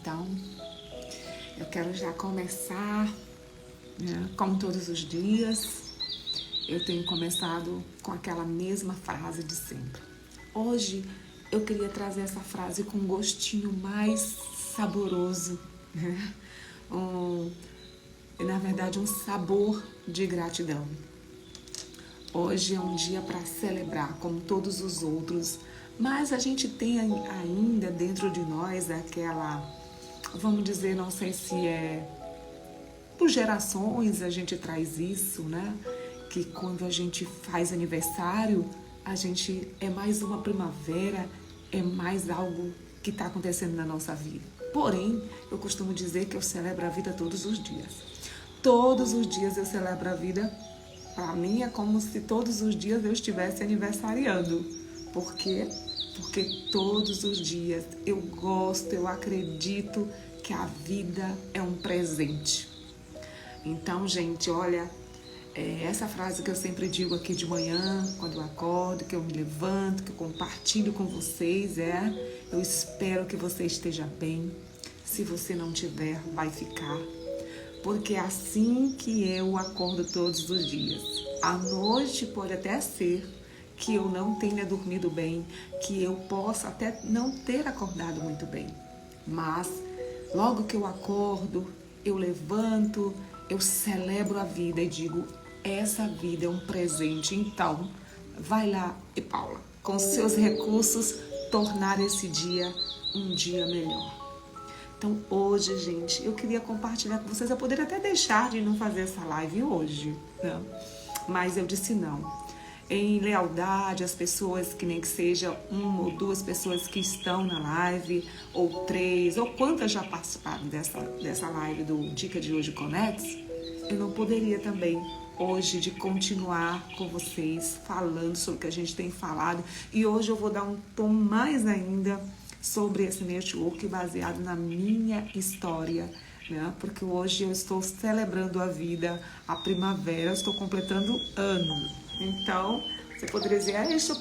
Então, eu quero já começar, né, como todos os dias, eu tenho começado com aquela mesma frase de sempre. Hoje, eu queria trazer essa frase com um gostinho mais saboroso, né? Na verdade, um sabor de gratidão. Hoje é um dia para celebrar, como todos os outros, mas a gente tem ainda dentro de nós aquela, vamos dizer, não sei se é por gerações a gente traz isso, né? Que quando a gente faz aniversário, a gente é mais uma primavera, é mais algo que está acontecendo na nossa vida. Porém, eu costumo dizer que eu celebro a vida todos os dias. Todos os dias eu celebro a vida. Para mim é como se todos os dias eu estivesse aniversariando. Por quê? Porque todos os dias eu gosto, eu acredito que a vida é um presente. Então, gente, olha, essa frase que eu sempre digo aqui de manhã, quando eu acordo, que eu me levanto, que eu compartilho com vocês, eu espero que você esteja bem. Se você não tiver, vai ficar. Porque é assim que eu acordo todos os dias. À noite pode até ser que eu não tenha dormido bem, que eu possa até não ter acordado muito bem. Mas logo que eu acordo, eu levanto, eu celebro a vida e digo, essa vida é um presente. Então, vai lá, e Paula, com seus recursos, tornar esse dia um dia melhor. Então, hoje, gente, eu queria compartilhar com vocês. Eu poderia até deixar de não fazer essa live hoje, né? Mas eu disse não. Em lealdade às pessoas, que nem que seja uma ou duas pessoas que estão na live, ou três, ou quantas já participaram dessa live do Dica de Hoje Conex, eu não poderia também hoje de continuar com vocês falando sobre o que a gente tem falado. E hoje eu vou dar um tom mais ainda sobre esse network baseado na minha história, né? Porque hoje eu estou celebrando a vida, a primavera, eu estou completando ano. Então, você poderia dizer,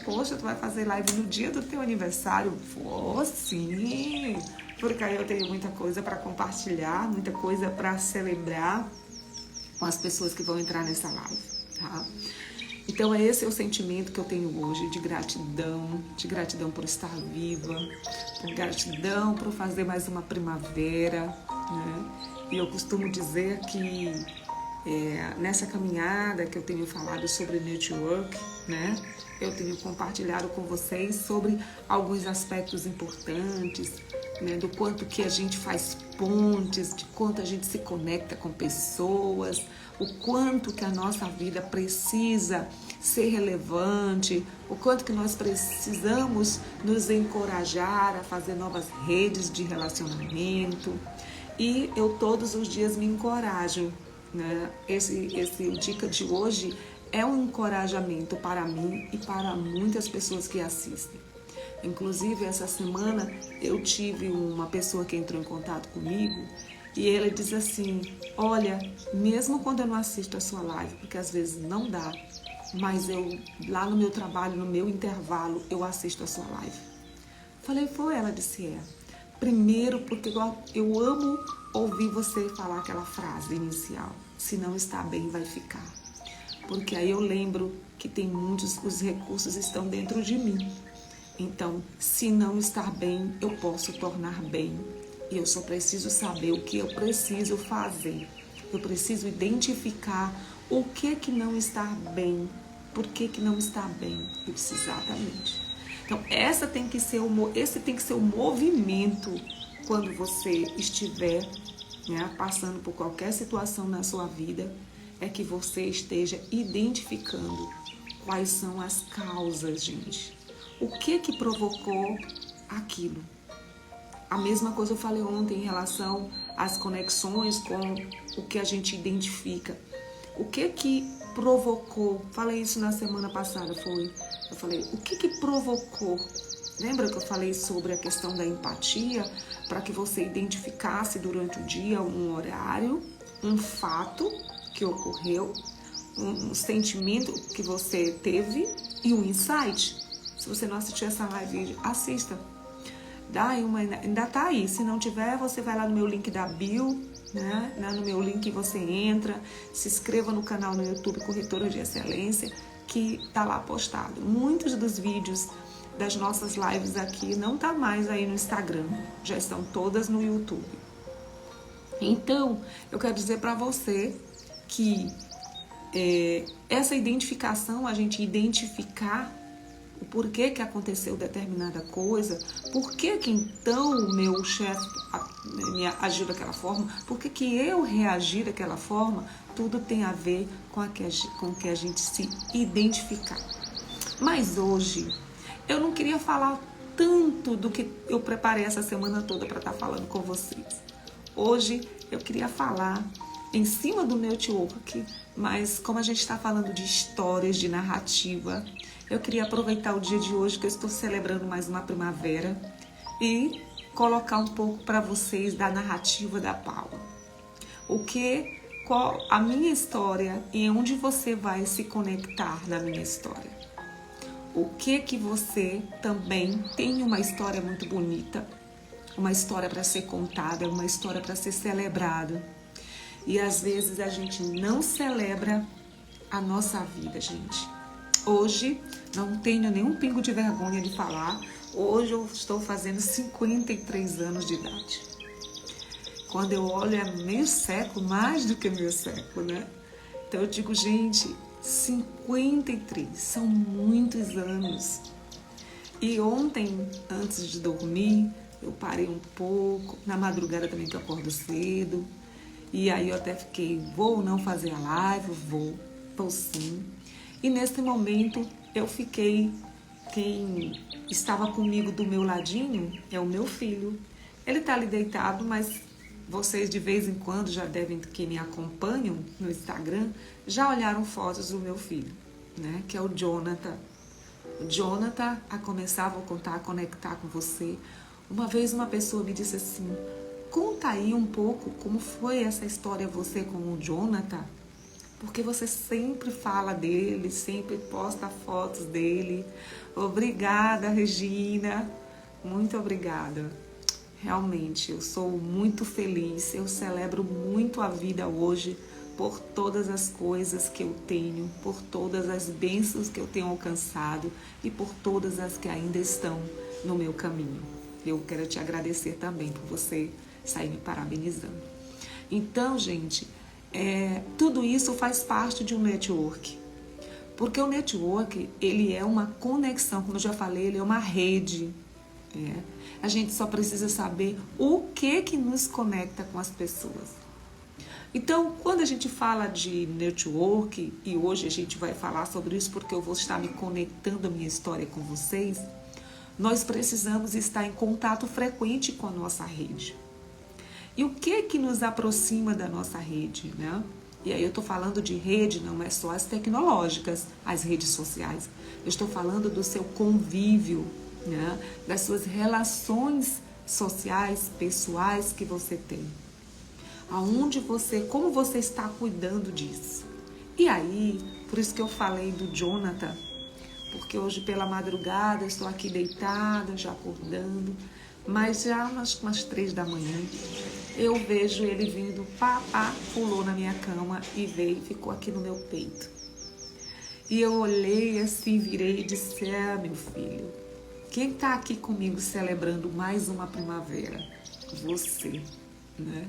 poxa, tu vai fazer live no dia do teu aniversário? Vou sim, porque aí eu tenho muita coisa para compartilhar, muita coisa para celebrar com as pessoas que vão entrar nessa live, tá? Então, esse é o sentimento que eu tenho hoje de gratidão por estar viva, por gratidão por fazer mais uma primavera, né? E eu costumo dizer que nessa caminhada que eu tenho falado sobre network, né? Eu tenho compartilhado com vocês sobre alguns aspectos importantes, né? Do quanto que a gente faz pontes, de quanto a gente se conecta com pessoas, o quanto que a nossa vida precisa ser relevante, o quanto que nós precisamos nos encorajar a fazer novas redes de relacionamento. E eu todos os dias me encorajo, né? Esse dica de hoje é um encorajamento para mim e para muitas pessoas que assistem. Inclusive, essa semana eu tive uma pessoa que entrou em contato comigo e ele diz assim, olha, mesmo quando eu não assisto a sua live, porque às vezes não dá, mas eu lá no meu trabalho, no meu intervalo, eu assisto a sua live. Falei, foi? Ela disse, primeiro porque eu amo ouvir você falar aquela frase inicial, se não está bem, vai ficar. Porque aí eu lembro que tem os recursos estão dentro de mim. Então, se não estar bem, eu posso tornar bem. E eu só preciso saber o que eu preciso fazer. Eu preciso identificar o que não está bem. Por que não está bem? Exatamente. Então, esse tem que ser o movimento quando você estiver, né, passando por qualquer situação na sua vida, é que você esteja identificando quais são as causas, gente. O que provocou aquilo? A mesma coisa eu falei ontem em relação às conexões com o que a gente identifica. O que provocou? Falei isso na semana passada, eu falei, o que provocou? Lembra que eu falei sobre a questão da empatia? Para que você identificasse durante o dia um horário, um fato que ocorreu, um sentimento que você teve e um insight. Se você não assistiu essa live, assista. ainda tá aí. Se não tiver, você vai lá no meu link da bio, né? No meu link você entra, se inscreva no canal no YouTube Corretora de Excelência, que tá lá postado. Muitos dos vídeos das nossas lives aqui não tá mais aí no Instagram, já estão todas no YouTube. Então, eu quero dizer para você que essa identificação, a gente identificar o porquê que aconteceu determinada coisa, por que então o meu chefe me agiu daquela forma, por que eu reagi daquela forma, tudo tem a ver com o que a gente se identificar. Mas hoje, eu não queria falar tanto do que eu preparei essa semana toda para estar falando com vocês. Hoje, eu queria falar em cima do network, mas como a gente está falando de histórias, de narrativa, eu queria aproveitar o dia de hoje que eu estou celebrando mais uma primavera e colocar um pouco para vocês da narrativa da Paula. Qual a minha história e onde você vai se conectar na minha história. O que você também tem uma história muito bonita, uma história para ser contada, uma história para ser celebrada. E às vezes a gente não celebra a nossa vida, gente. Hoje, não tenho nenhum pingo de vergonha de falar, hoje eu estou fazendo 53 anos de idade. Quando eu olho é meio século, mais do que meio século, né? Então eu digo, gente, 53, são muitos anos. E ontem, antes de dormir, eu parei um pouco, na madrugada também que eu acordo cedo. E aí eu até fiquei, vou não fazer a live? Vou sim. E nesse momento eu fiquei, quem estava comigo do meu ladinho é o meu filho. Ele está ali deitado, mas vocês de vez em quando já devem, que me acompanham no Instagram, já olharam fotos do meu filho, né? Que é o Jonathan. O Jonathan, a começar, vou contar, a conectar com você. Uma vez uma pessoa me disse assim, conta aí um pouco como foi essa história você com o Jonathan, porque você sempre fala dele, sempre posta fotos dele. Obrigada, Regina, muito obrigada. Realmente, eu sou muito feliz, eu celebro muito a vida hoje por todas as coisas que eu tenho, por todas as bênçãos que eu tenho alcançado e por todas as que ainda estão no meu caminho. Eu quero te agradecer também por você sair me parabenizando. Então, gente, tudo isso faz parte de um network. Porque o network, ele é uma conexão, como eu já falei, ele é uma rede. A gente só precisa saber o que nos conecta com as pessoas. Então, quando a gente fala de network, e hoje a gente vai falar sobre isso porque eu vou estar me conectando a minha história com vocês, nós precisamos estar em contato frequente com a nossa rede. E o que nos aproxima da nossa rede, né? E aí eu estou falando de rede, não é só as tecnológicas, as redes sociais. Eu estou falando do seu convívio, né? Das suas relações sociais, pessoais que você tem. Como você está cuidando disso? E aí, por isso que eu falei do Jonathan, porque hoje pela madrugada eu estou aqui deitada, já acordando, mas já umas 3 da manhã, eu vejo ele vindo, pulou na minha cama e veio, ficou aqui no meu peito. E eu olhei assim, virei e disse, meu filho, quem está aqui comigo celebrando mais uma primavera? Você, né?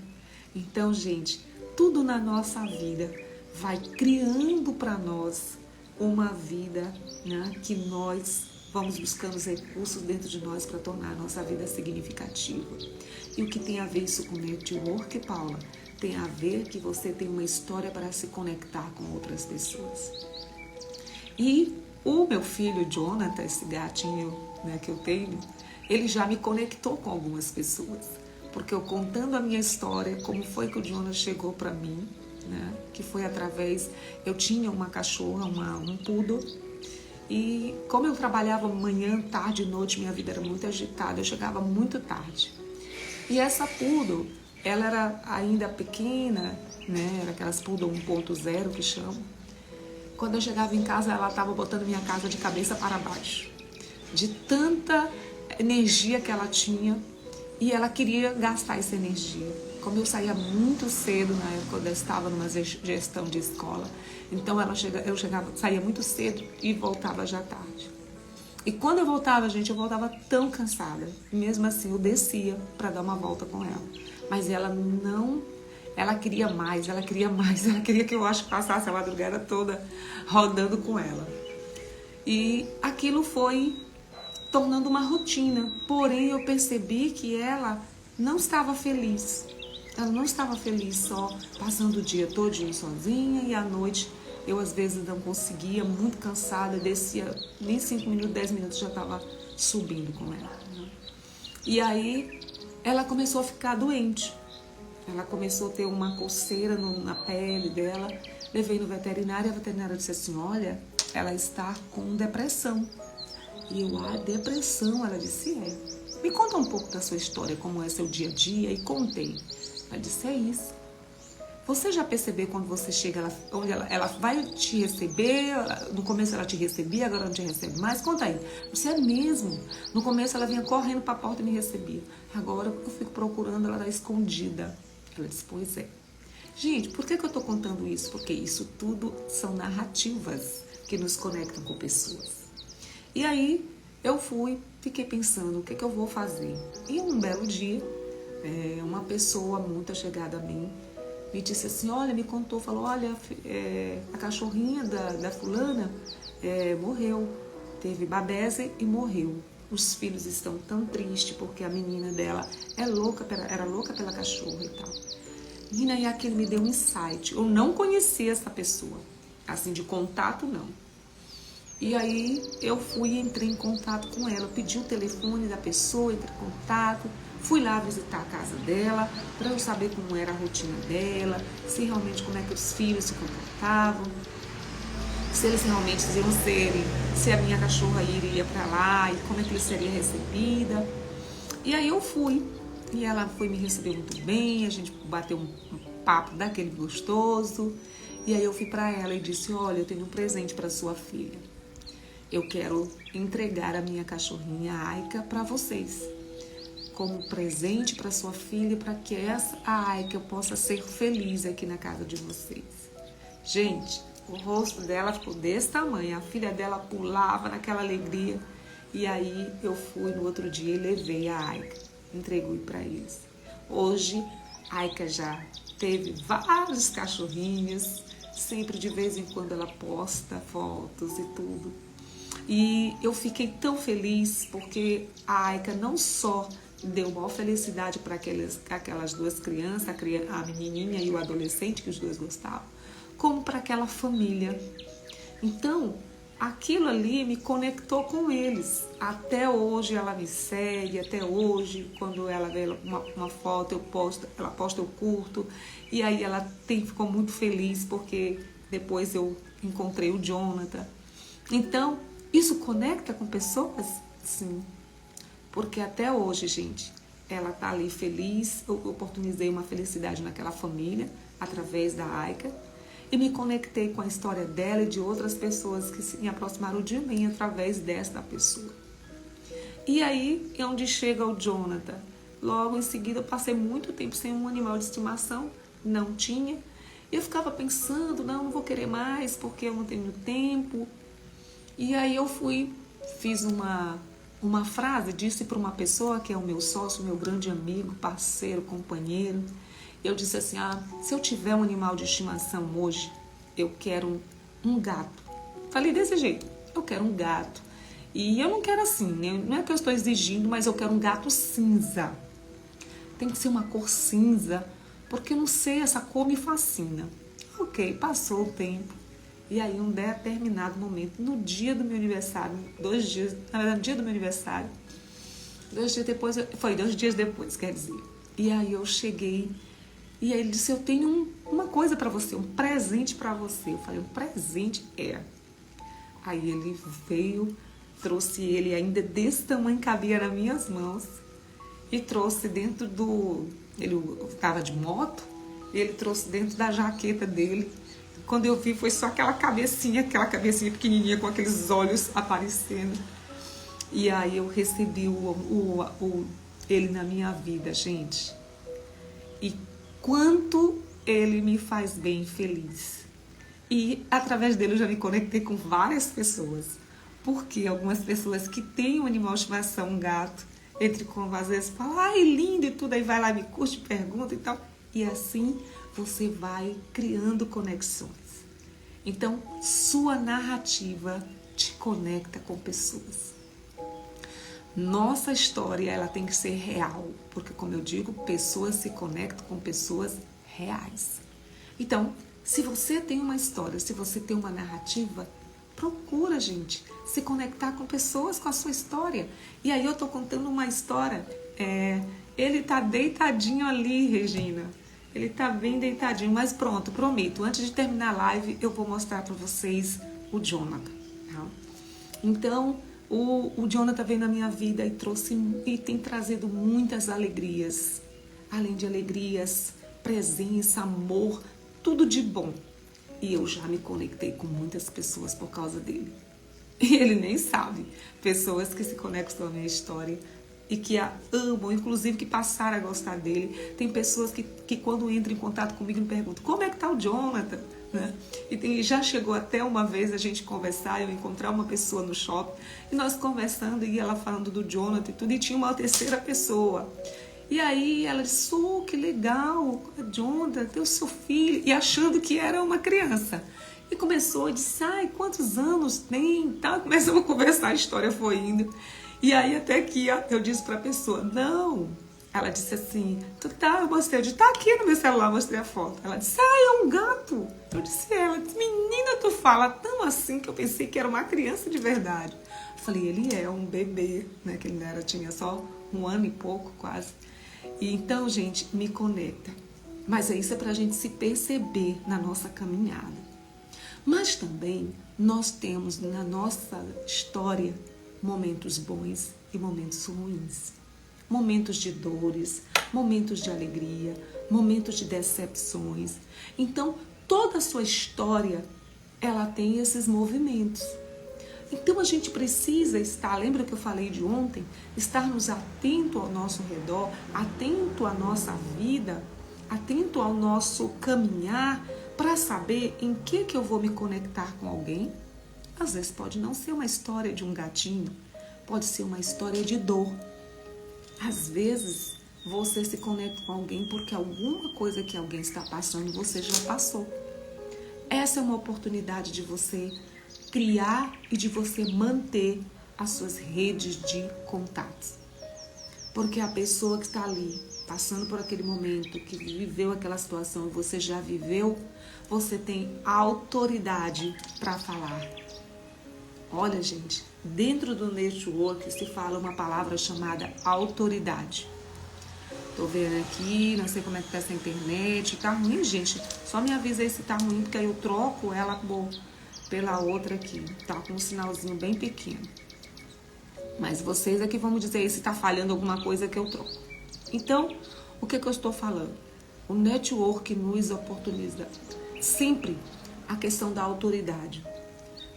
Então, gente, tudo na nossa vida vai criando para nós uma vida, né, que nós vamos buscando os recursos dentro de nós para tornar a nossa vida significativa. E o que tem a ver isso com network, Paula? Tem a ver que você tem uma história para se conectar com outras pessoas. E o meu filho, Jonathan, esse gatinho, né, que eu tenho, ele já me conectou com algumas pessoas. Porque eu contando a minha história, como foi que o Jonathan chegou para mim, né, que foi através... Eu tinha uma cachorra, um poodle, e como eu trabalhava manhã, tarde e noite, minha vida era muito agitada, eu chegava muito tarde. E essa poodle, ela era ainda pequena, né, era aquelas poodle 1.0 que chamam. Quando eu chegava em casa, ela estava botando minha casa de cabeça para baixo. De tanta energia que ela tinha e ela queria gastar essa energia. Como eu saía muito cedo na época, quando eu estava numa gestão de escola, então saía muito cedo e voltava já tarde. E quando eu voltava, gente, eu voltava tão cansada. E mesmo assim, eu descia para dar uma volta com ela. Mas ela não... Ela queria mais, ela queria mais. Ela queria que eu passasse a madrugada toda rodando com ela. E aquilo foi tornando uma rotina. Porém, eu percebi que ela não estava feliz. Ela não estava feliz só passando o dia todinho sozinha e à noite eu às vezes não conseguia, muito cansada, descia nem 5 minutos, 10 minutos já estava subindo com ela. Né? E aí ela começou a ficar doente. Ela começou a ter uma coceira na pele dela. Levei no veterinário e a veterinária disse assim, olha, ela está com depressão. E eu, depressão? Ela disse, é. Me conta um pouco da sua história, como é seu dia a dia, e contei. Ela disse, é isso. Você já percebeu quando você chega, ela vai te receber, no começo ela te recebia, agora não te recebe mais? Conta aí. Você é mesmo? No começo ela vinha correndo para a porta e me recebia. Agora eu fico procurando, ela está escondida. Ela disse, pois é. Gente, por que eu estou contando isso? Porque isso tudo são narrativas que nos conectam com pessoas. E aí eu fiquei pensando, o que eu vou fazer? E um belo dia, uma pessoa muito chegada a mim me disse assim, olha, me contou, falou, olha, a cachorrinha da fulana morreu, teve babese e morreu. Os filhos estão tão tristes porque a menina dela era louca pela cachorra e tal. Menina, e aquilo me deu um insight. Eu não conhecia essa pessoa, assim, de contato não. E aí eu entrei em contato com ela, pedi o telefone da pessoa, entrei em contato, fui lá visitar a casa dela, para eu saber como era a rotina dela, se realmente como é que os filhos se comportavam, se eles realmente iam se a minha cachorra iria para lá e como é que ele seria recebida. E aí eu fui, e ela foi me receber muito bem, a gente bateu um papo daquele gostoso, e aí eu fui para ela e disse, olha, eu tenho um presente para sua filha. Eu quero entregar a minha cachorrinha Aika para vocês, como presente para sua filha, para que a Aika possa ser feliz aqui na casa de vocês. Gente, o rosto dela ficou desse tamanho, a filha dela pulava naquela alegria. E aí eu fui no outro dia e levei a Aika, entreguei para eles. Hoje, a Aika já teve vários cachorrinhos, sempre de vez em quando ela posta fotos e tudo. E eu fiquei tão feliz porque a Aika não só deu maior felicidade para aquelas duas crianças, a menininha e o adolescente, que os dois gostavam, como para aquela família. Então, aquilo ali me conectou com eles. Até hoje ela me segue, até hoje, quando ela vê uma foto, ela posta, eu curto. E aí ela ficou muito feliz porque depois eu encontrei o Jonathan. Então, isso conecta com pessoas? Sim. Porque até hoje, gente, ela tá ali feliz. Eu oportunizei uma felicidade naquela família através da Aika. E me conectei com a história dela e de outras pessoas que se aproximaram de mim através desta pessoa. E aí é onde chega o Jonathan. Logo em seguida eu passei muito tempo sem um animal de estimação, não tinha. E eu ficava pensando, não vou querer mais porque eu não tenho tempo. E aí eu fiz uma frase, disse para uma pessoa que é o meu sócio, meu grande amigo, parceiro, companheiro. Eu disse assim, se eu tiver um animal de estimação hoje, eu quero um gato. Falei desse jeito, eu quero um gato. E eu não quero assim, não é que eu estou exigindo, mas eu quero um gato cinza. Tem que ser uma cor cinza, porque eu não sei, essa cor me fascina. Ok, passou o tempo. E aí, um determinado momento, no dia do meu aniversário, 2 dias, na verdade, no dia do meu aniversário, 2 dias depois, foi 2 dias depois, quer dizer. E aí eu cheguei, e aí ele disse, eu tenho uma coisa para você, um presente para você. Eu falei, um presente? Aí ele veio, trouxe ele ainda desse tamanho, cabia nas minhas mãos, e trouxe dentro ele estava de moto, e ele trouxe dentro da jaqueta dele. Quando eu vi, foi só aquela cabecinha pequenininha com aqueles olhos aparecendo. E aí eu recebi ele na minha vida, gente. E quanto ele me faz bem e feliz. E através dele eu já me conectei com várias pessoas. Porque algumas pessoas que têm um animal de estimação, um gato, às vezes falam, ai, lindo e tudo, aí vai lá, me curte, pergunta e tal. E assim você vai criando conexões. Então, sua narrativa te conecta com pessoas. Nossa história, ela tem que ser real, porque, como eu digo, pessoas se conectam com pessoas reais. Então, se você tem uma história, se você tem uma narrativa, procura, gente, se conectar com pessoas com a sua história. E aí eu tô contando uma história, ele tá deitadinho ali, Regina. Ele tá bem deitadinho, mas pronto, prometo, antes de terminar a live, eu vou mostrar para vocês o Jonathan. Tá? Então, o Jonathan veio na minha vida e tem trazido muitas alegrias. Além de alegrias, presença, amor, tudo de bom. E eu já me conectei com muitas pessoas por causa dele. E ele nem sabe. Pessoas que se conectam com a minha história e que a amam, inclusive que passaram a gostar dele. Tem pessoas que quando entram em contato comigo me perguntam, como é que tá o Jonathan? Né? E já chegou até uma vez a gente conversar, eu encontrar uma pessoa no shopping, e nós conversando, e ela falando do Jonathan e tudo, e tinha uma terceira pessoa. E aí ela disse, que legal, Jonathan, tem o seu filho, e achando que era uma criança. E começou, disse, quantos anos tem? Tá? Começamos a conversar, a história foi indo. E aí até que eu disse pra pessoa, não. Ela disse assim, eu mostrei, eu disse, tá aqui no meu celular, mostrei a foto. Ela disse, é um gato. Eu disse, ela disse, menina, tu fala tão assim que eu pensei que era uma criança de verdade. Eu falei, ele é um bebê, né, que ele não era, tinha só 1 ano e pouco quase. E então, gente, me conecta. Mas isso é pra gente se perceber na nossa caminhada. Mas também nós temos na nossa história momentos bons e momentos ruins. Momentos de dores, momentos de alegria, momentos de decepções. Então, toda a sua história, ela tem esses movimentos. Então, a gente precisa estar, lembra que eu falei de ontem? Estarmos atento ao nosso redor, atento à nossa vida, atento ao nosso caminhar, para saber em que eu vou me conectar com alguém. Às vezes pode não ser uma história de um gatinho, pode ser uma história de dor. Às vezes você se conecta com alguém porque alguma coisa que alguém está passando você já passou. Essa é uma oportunidade de você criar e de você manter as suas redes de contatos. Porque a pessoa que está ali, passando por aquele momento, que viveu aquela situação, você já viveu, você tem autoridade para falar. Olha, gente, dentro do network se fala uma palavra chamada autoridade. Tô vendo aqui, não sei como é que tá essa internet. Tá ruim, gente? Só me avisa aí se tá ruim, porque aí eu troco ela pela outra aqui. Tá com um sinalzinho bem pequeno. Mas vocês aqui vão me dizer aí se tá falhando alguma coisa que eu troco. Então, o que eu estou falando? O network nos oportuniza sempre a questão da autoridade.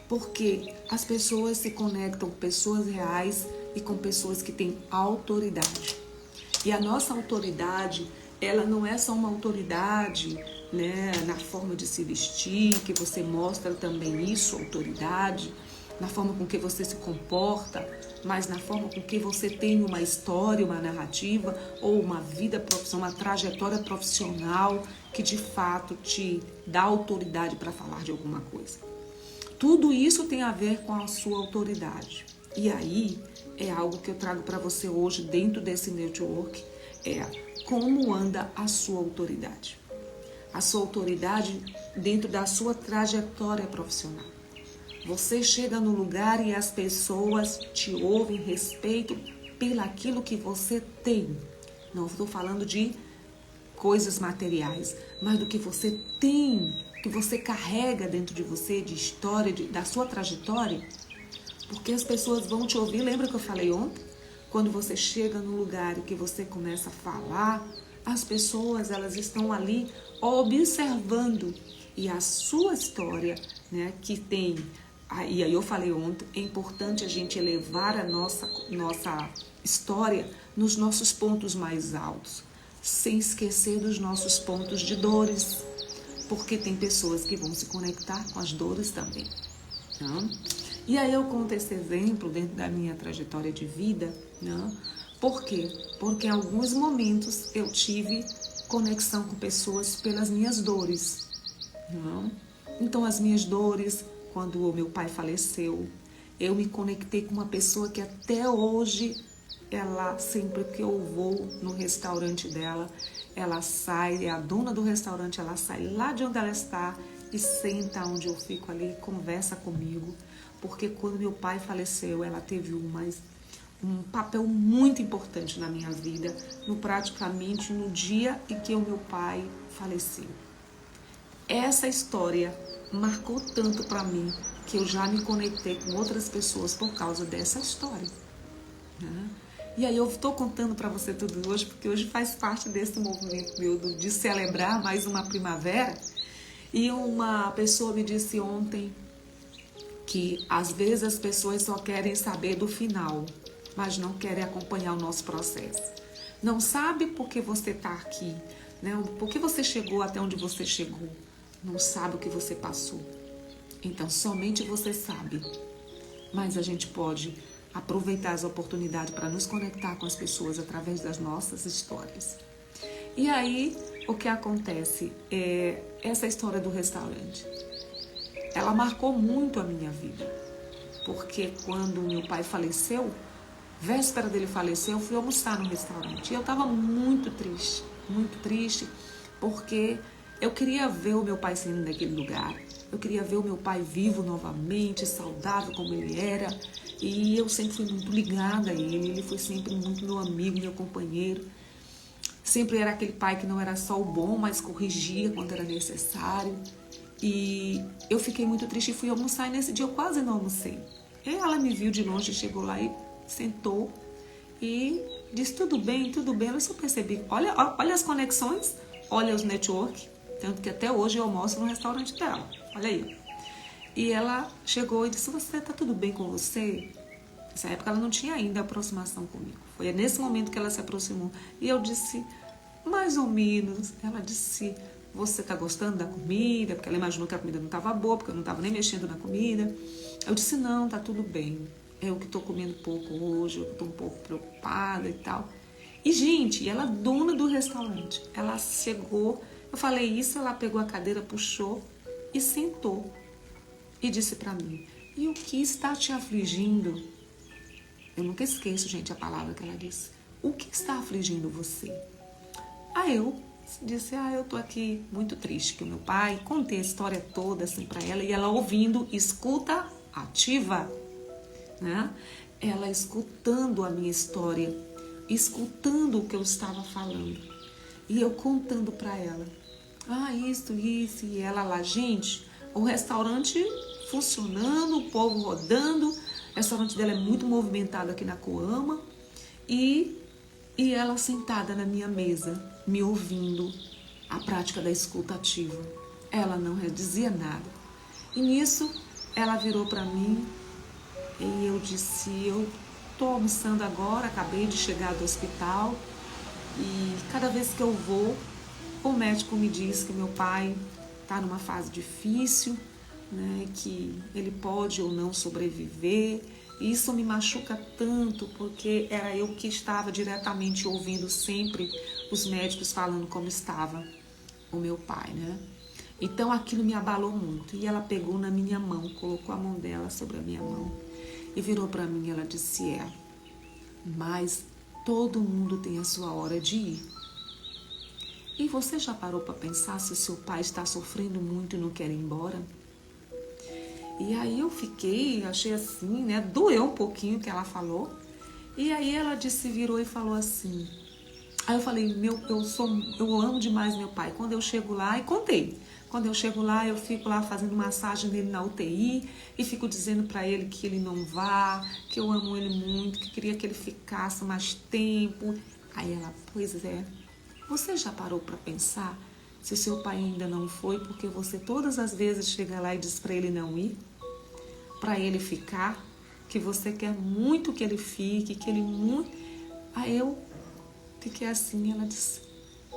Porque as pessoas se conectam com pessoas reais e com pessoas que têm autoridade. E a nossa autoridade, ela não é só uma autoridade, né, na forma de se vestir, que você mostra também isso, autoridade, na forma com que você se comporta, mas na forma com que você tem uma história, uma narrativa ou uma vida profissional, uma trajetória profissional que de fato te dá autoridade para falar de alguma coisa. Tudo isso tem a ver com a sua autoridade. E aí é algo que eu trago para você hoje dentro desse network, é como anda a sua autoridade. A sua autoridade dentro da sua trajetória profissional. Você chega no lugar e as pessoas te ouvem, respeitam pelaquilo que você tem. Não estou falando de coisas materiais, mas do que você tem, que você carrega dentro de você, de história, da sua trajetória. Porque as pessoas vão te ouvir. Lembra que eu falei ontem? Quando você chega no lugar e que você começa a falar, as pessoas, elas estão ali observando. E a sua história, né, que tem E aí eu falei ontem, é importante a gente elevar a nossa história nos nossos pontos mais altos, sem esquecer dos nossos pontos de dores, porque tem pessoas que vão se conectar com as dores também. Né? E aí eu conto esse exemplo dentro da minha trajetória de vida, né? Por quê? Porque em alguns momentos eu tive conexão com pessoas pelas minhas dores. Né? Então as minhas dores, quando o meu pai faleceu, eu me conectei com uma pessoa que até hoje, ela, sempre que eu vou no restaurante dela, ela sai, é a dona do restaurante, ela sai lá de onde ela está e senta onde eu fico ali, conversa comigo, porque quando meu pai faleceu, ela teve um papel muito importante na minha vida, praticamente no dia em que o meu pai faleceu. Essa história marcou tanto para mim que eu já me conectei com outras pessoas por causa dessa história. Né? E aí eu estou contando para você tudo hoje, porque hoje faz parte desse movimento meu de celebrar mais uma primavera. E uma pessoa me disse ontem que às vezes as pessoas só querem saber do final, mas não querem acompanhar o nosso processo. Não sabe por que você está aqui, né? Por que você chegou até onde você chegou. Não sabe o que você passou. Então somente você sabe. Mas a gente pode aproveitar as oportunidades para nos conectar com as pessoas através das nossas histórias. E aí, o que acontece é essa história do restaurante. Ela marcou muito a minha vida, porque quando meu pai faleceu, véspera dele falecer, eu fui almoçar no restaurante. E eu estava muito triste, porque eu queria ver o meu pai saindo daquele lugar. Eu queria ver o meu pai vivo novamente, saudável como ele era. E eu sempre fui muito ligada a ele. Ele foi sempre muito meu amigo, meu companheiro. Sempre era aquele pai que não era só o bom, mas corrigia quando era necessário. E eu fiquei muito triste e fui almoçar. E nesse dia eu quase não almocei. E ela me viu de longe, chegou lá e sentou. E disse, tudo bem, tudo bem. Eu só percebi, olha as conexões, olha os network. Tanto que até hoje eu almoço no restaurante dela. Olha aí. E ela chegou e disse, você tá tudo bem com você? Nessa época ela não tinha ainda aproximação comigo. Foi nesse momento que ela se aproximou. E eu disse, mais ou menos. Ela disse, você tá gostando da comida? Porque ela imaginou que a comida não estava boa, porque eu não estava nem mexendo na comida. Eu disse, não, tá tudo bem. Eu que tô comendo pouco hoje, eu tô um pouco preocupada e tal. E, gente, ela é dona do restaurante. Ela chegou, eu falei isso, ela pegou a cadeira, puxou e sentou. E disse para mim, e o que está te afligindo? Eu nunca esqueço, gente, a palavra que ela disse. O que está afligindo você? Aí eu disse, eu tô aqui muito triste que o meu pai, contei a história toda assim para ela e ela ouvindo, escuta ativa, né? Ela escutando a minha história, escutando o que eu estava falando e eu contando para ela, isso, e ela lá, gente, o restaurante funcionando, o povo rodando, o restaurante dela é muito movimentado aqui na Coama e ela sentada na minha mesa, me ouvindo, a prática da escuta ativa. Ela não dizia nada. E nisso, ela virou para mim e eu disse, eu tô almoçando agora, acabei de chegar do hospital e cada vez que eu vou, o médico me diz que meu pai está numa fase difícil, né, que ele pode ou não sobreviver. E isso me machuca tanto, porque era eu que estava diretamente ouvindo sempre os médicos falando como estava o meu pai, né? Então aquilo me abalou muito. E ela pegou na minha mão, colocou a mão dela sobre a minha mão e virou para mim e ela disse, mas todo mundo tem a sua hora de ir. E você já parou para pensar se o seu pai está sofrendo muito e não quer ir embora? E aí eu achei assim, né? Doeu um pouquinho o que ela falou. E aí ela virou e falou assim. Aí eu falei, eu amo demais meu pai. Quando eu chego lá, e contei. Quando eu chego lá, eu fico lá fazendo massagem nele na UTI e fico dizendo para ele que ele não vá, que eu amo ele muito, que queria que ele ficasse mais tempo. Aí ela, pois é. Você já parou para pensar se seu pai ainda não foi porque você todas as vezes chega lá e diz para ele não ir? para ele ficar, que você quer muito que ele fique, que ele muito... Aí eu fiquei assim, ela disse,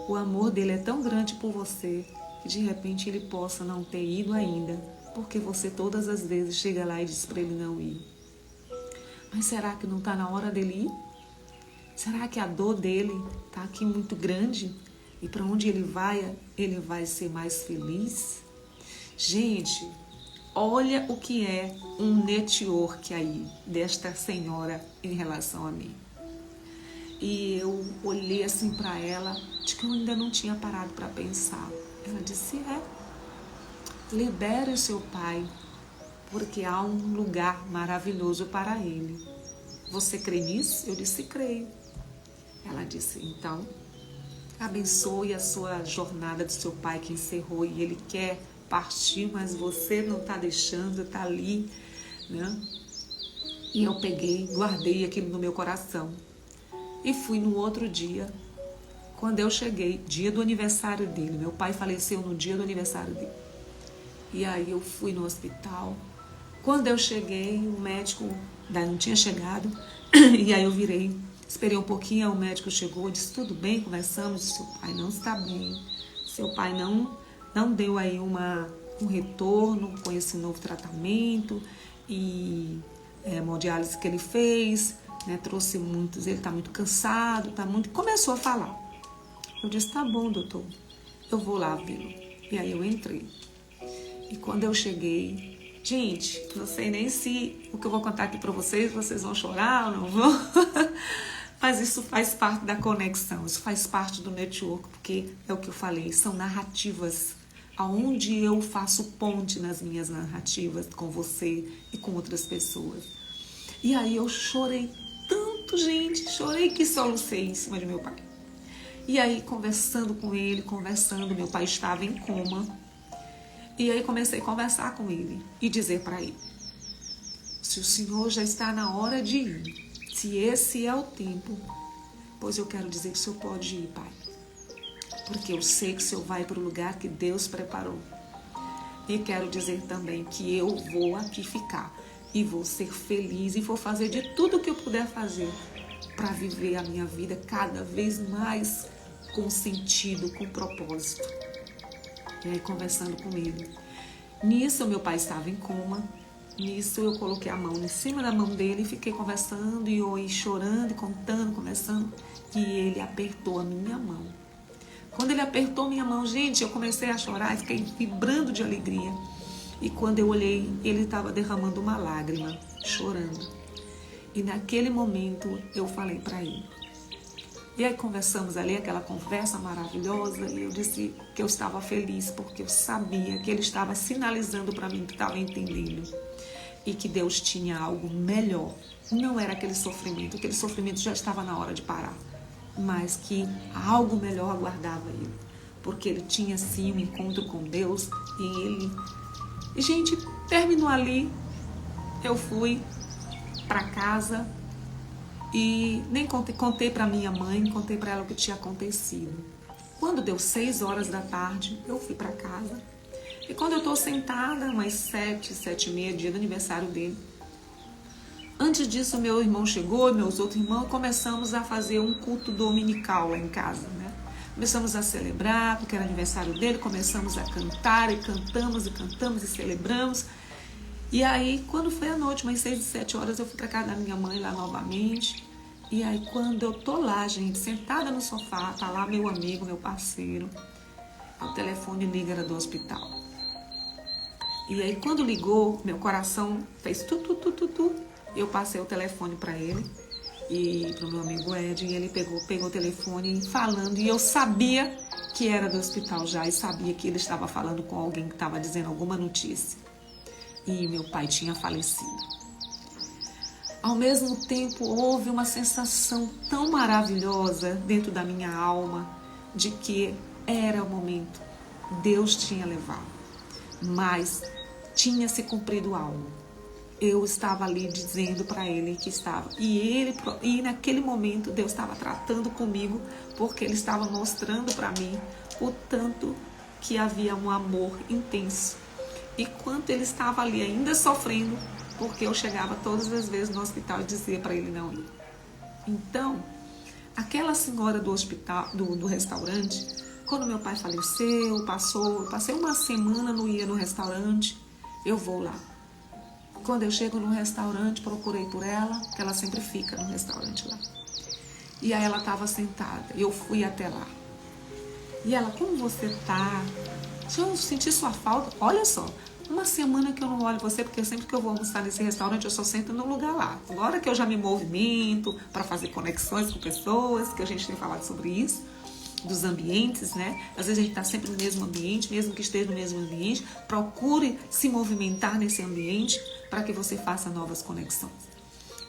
o amor dele é tão grande por você, que de repente ele possa não ter ido ainda, porque você todas as vezes chega lá e diz para ele não ir. Mas será que não está na hora dele ir? Será que a dor dele está aqui muito grande? E para onde ele vai ser mais feliz? Gente, olha o que é um network aí desta senhora em relação a mim. E eu olhei assim para ela, de que eu ainda não tinha parado para pensar. Ela disse, libere o seu pai, porque há um lugar maravilhoso para ele. Você crê nisso? Eu disse, creio. Ela disse, então, abençoe a sua jornada do seu pai que encerrou e ele quer partir, mas você não está deixando, está ali, né? E eu peguei, guardei aquilo no meu coração. E fui no outro dia, quando eu cheguei, dia do aniversário dele. Meu pai faleceu no dia do aniversário dele. E aí eu fui no hospital. Quando eu cheguei, o médico ainda não tinha chegado. E aí eu virei, esperei um pouquinho, aí o médico chegou, disse, tudo bem, conversamos, seu pai não está bem. Seu pai não deu aí um retorno com esse novo tratamento e hemodiálise que ele fez, né, trouxe muitos, ele está muito cansado, começou a falar. Eu disse, tá bom, doutor, eu vou lá vê-lo. E aí eu entrei. E quando eu cheguei, gente, não sei nem se o que eu vou contar aqui para vocês vão chorar ou não vão. Mas isso faz parte da conexão, isso faz parte do network, porque é o que eu falei, são narrativas, aonde eu faço ponte nas minhas narrativas com você e com outras pessoas. E aí eu chorei tanto, gente, chorei que solucei em cima de meu pai. E aí conversando com ele, meu pai estava em coma. E aí comecei a conversar com ele e dizer para ele, se o senhor já está na hora de ir, se esse é o tempo, pois eu quero dizer que o senhor pode ir, pai. Porque eu sei que o senhor vai para o lugar que Deus preparou. E quero dizer também que eu vou aqui ficar e vou ser feliz e vou fazer de tudo que eu puder fazer para viver a minha vida cada vez mais com sentido, com propósito. E aí conversando com ele. Nisso meu pai estava em coma. Nisso eu coloquei a mão em cima da mão dele e fiquei conversando e eu ia chorando, contando, conversando. E ele apertou a minha mão. Quando ele apertou minha mão, gente, eu comecei a chorar e fiquei vibrando de alegria. E quando eu olhei, ele estava derramando uma lágrima, chorando. E naquele momento eu falei para ele. E aí conversamos ali, aquela conversa maravilhosa, e eu disse que eu estava feliz porque eu sabia que ele estava sinalizando para mim que estava entendendo e que Deus tinha algo melhor. Não era aquele sofrimento já estava na hora de parar, mas que algo melhor aguardava ele, porque ele tinha sim um encontro com Deus e ele... E, gente, terminou ali, eu fui para casa e nem contei para minha mãe, contei para ela o que tinha acontecido. Quando deu 6 horas da tarde, eu fui para casa. E quando eu estou sentada, umas 7h30, dia do aniversário dele, antes disso, meu irmão chegou e meus outros irmãos, começamos a fazer um culto dominical lá em casa, né? Começamos a celebrar, porque era aniversário dele, começamos a cantar e cantamos e celebramos. E aí, quando foi a noite, umas 6 e 7 horas, eu fui para casa da minha mãe lá novamente. E aí, quando eu tô lá, gente, sentada no sofá, tá lá meu amigo, meu parceiro, o telefone liga, era do hospital. E aí, quando ligou, meu coração fez tu. Eu passei o telefone para ele e pro meu amigo Ed, e ele pegou o telefone falando, e eu sabia que era do hospital já, e sabia que ele estava falando com alguém que estava dizendo alguma notícia. E meu pai tinha falecido. Ao mesmo tempo, houve uma sensação tão maravilhosa dentro da minha alma de que era o momento. Deus tinha levado, mas tinha se cumprido algo. Eu estava ali dizendo para ele que estava. E naquele momento Deus estava tratando comigo, porque ele estava mostrando para mim o tanto que havia um amor intenso. E quanto ele estava ali ainda sofrendo, porque eu chegava todas as vezes no hospital e dizia para ele não ir. Então, aquela senhora do hospital, do restaurante, quando meu pai faleceu, passei uma semana, não ia no restaurante, eu vou lá. Quando eu chego no restaurante, procurei por ela, que ela sempre fica no restaurante lá. E aí ela estava sentada, eu fui até lá. E ela, como você tá? Se eu sentir sua falta, olha só, uma semana que eu não olho você, porque sempre que eu vou almoçar nesse restaurante, eu só sento no lugar lá. Agora que eu já me movimento para fazer conexões com pessoas, que a gente tem falado sobre isso, dos ambientes, né? Às vezes a gente está sempre no mesmo ambiente, mesmo que esteja no mesmo ambiente, procure se movimentar nesse ambiente para que você faça novas conexões.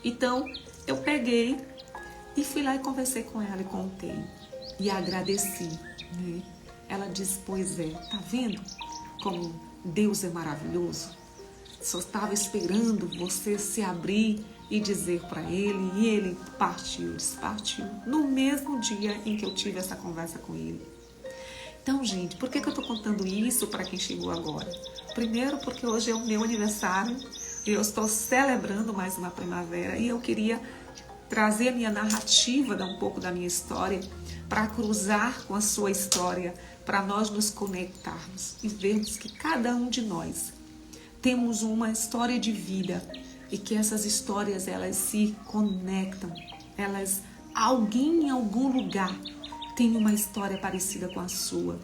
Então, eu peguei e fui lá e conversei com ela e contei. E agradeci, né? Ela disse, pois é, tá vendo como Deus é maravilhoso? Só estava esperando você se abrir e dizer para ele, e ele partiu, despartiu, no mesmo dia em que eu tive essa conversa com ele. Então, gente, por que eu estou contando isso para quem chegou agora? Primeiro, porque hoje é o meu aniversário, e eu estou celebrando mais uma primavera, e eu queria trazer a minha narrativa, dar um pouco da minha história, para cruzar com a sua história, para nós nos conectarmos e vermos que cada um de nós temos uma história de vida e que essas histórias elas se conectam, alguém em algum lugar tem uma história parecida com a sua,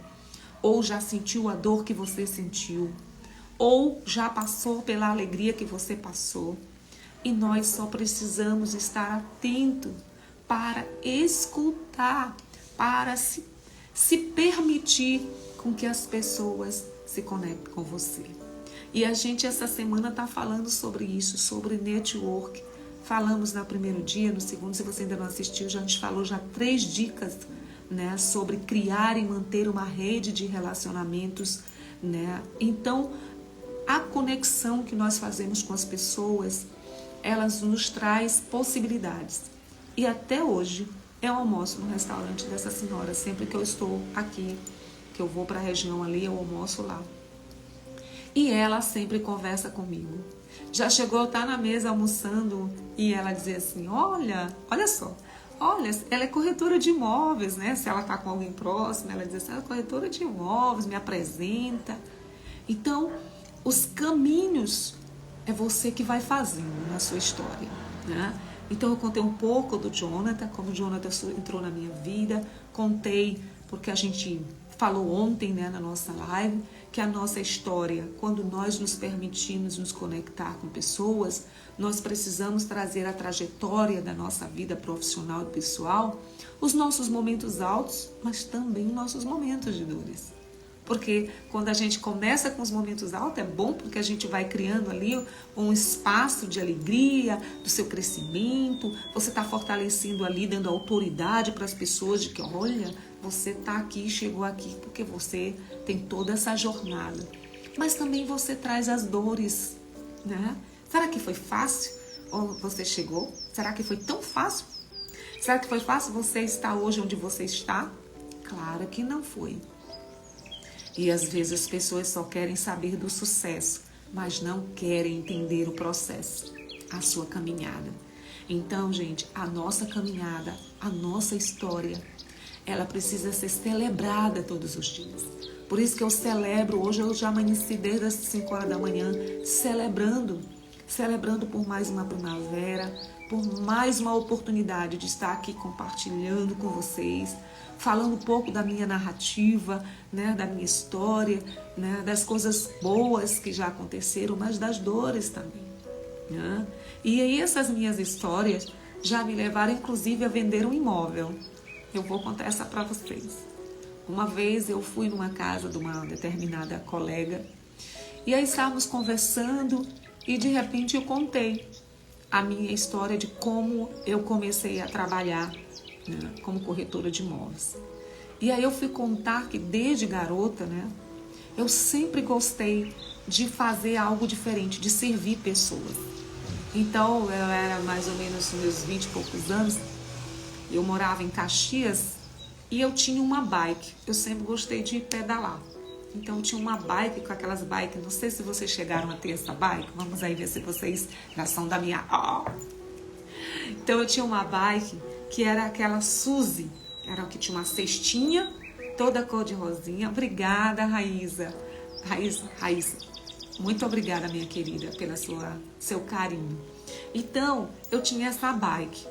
ou já sentiu a dor que você sentiu, ou já passou pela alegria que você passou, e nós só precisamos estar atentos para escutar, para se permitir com que as pessoas se conectem com você. E a gente essa semana está falando sobre isso, sobre network. Falamos no primeiro dia, no segundo, se você ainda não assistiu, a gente falou já 3 dicas, né, sobre criar e manter uma rede de relacionamentos, né? Então, a conexão que nós fazemos com as pessoas, elas nos traz possibilidades. E até hoje, eu almoço no restaurante dessa senhora, sempre que eu estou aqui, que eu vou para a região ali, eu almoço lá. E ela sempre conversa comigo. Já chegou a estar na mesa almoçando e ela dizia assim, olha só, ela é corretora de imóveis, né? Se ela está com alguém próximo, ela diz assim, ela é corretora de imóveis, me apresenta. Então, os caminhos é você que vai fazendo na sua história, né? Então, eu contei um pouco do Jonathan, como o Jonathan entrou na minha vida, contei porque a gente falou ontem, né, na nossa live, que a nossa história, quando nós nos permitimos nos conectar com pessoas, nós precisamos trazer a trajetória da nossa vida profissional e pessoal, os nossos momentos altos, mas também os nossos momentos de dores. Porque quando a gente começa com os momentos altos, é bom porque a gente vai criando ali um espaço de alegria, do seu crescimento, você está fortalecendo ali, dando autoridade para as pessoas de que, olha, você está aqui, chegou aqui porque você tem toda essa jornada. Mas também você traz as dores, né? Será que foi fácil? Ou você chegou? Será que foi tão fácil? Será que foi fácil você estar hoje onde você está? Claro que não foi. E às vezes as pessoas só querem saber do sucesso, mas não querem entender o processo, a sua caminhada. Então, gente, a nossa caminhada, a nossa história, ela precisa ser celebrada todos os dias. Por isso que eu celebro, hoje eu já amanheci desde as 5 horas da manhã, celebrando por mais uma primavera, por mais uma oportunidade de estar aqui compartilhando com vocês, falando um pouco da minha narrativa, né, da minha história, né, das coisas boas que já aconteceram, mas das dores também, né? E aí essas minhas histórias já me levaram inclusive a vender um imóvel. Eu vou contar essa para vocês. Uma vez eu fui numa casa de uma determinada colega e aí estávamos conversando e de repente eu contei a minha história de como eu comecei a trabalhar, né, como corretora de imóveis. E aí eu fui contar que desde garota, né, eu sempre gostei de fazer algo diferente, de servir pessoas. Então eu era mais ou menos meus 20 e poucos anos, eu morava em Caxias e eu tinha uma bike, eu sempre gostei de pedalar. Então tinha uma bike com aquelas bikes, não sei se vocês chegaram a ter essa bike, vamos aí ver se vocês já são da minha... Então eu tinha uma bike que era aquela Suzy, era o que tinha uma cestinha, toda cor de rosinha. Obrigada, Raíssa. Raíssa, muito obrigada, minha querida, pela seu carinho. Então, eu tinha essa bike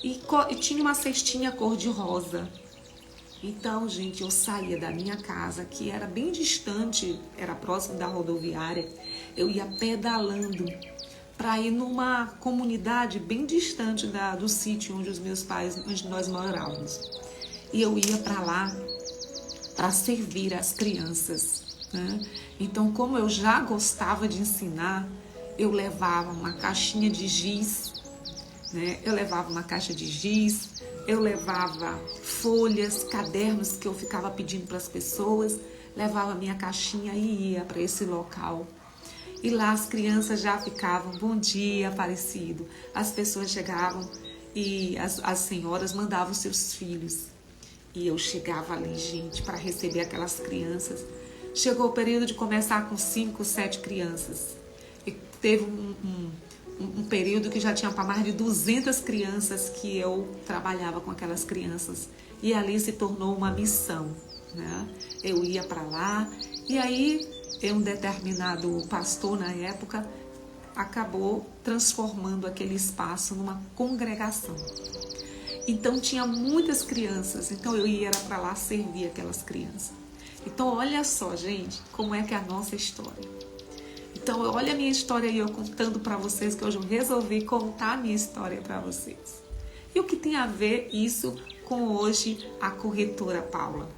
e tinha uma cestinha cor de rosa. Então, gente, eu saía da minha casa, que era bem distante, era próximo da rodoviária, eu ia pedalando para ir numa comunidade bem distante do sítio onde os meus pais, onde nós morávamos. E eu ia para lá para servir as crianças, né? Então, como eu já gostava de ensinar, eu levava uma caixinha de giz, né? Eu levava uma caixa de giz, eu levava folhas, cadernos que eu ficava pedindo para as pessoas, levava minha caixinha e ia para esse local. E lá as crianças já ficavam, bom dia, Aparecido. As pessoas chegavam e as senhoras mandavam seus filhos. E eu chegava ali, gente, para receber aquelas crianças. Chegou o período de começar com 5, 7 crianças. E teve um período que já tinha para mais de 200 crianças que eu trabalhava com aquelas crianças. E ali se tornou uma missão, né? Eu ia para lá e aí um determinado pastor na época acabou transformando aquele espaço numa congregação. Então tinha muitas crianças, então eu ia para lá servir aquelas crianças. Então olha só, gente, como é que é a nossa história. Então olha a minha história aí, eu contando para vocês, que hoje eu resolvi contar a minha história para vocês. E o que tem a ver isso com hoje a corretora Paula,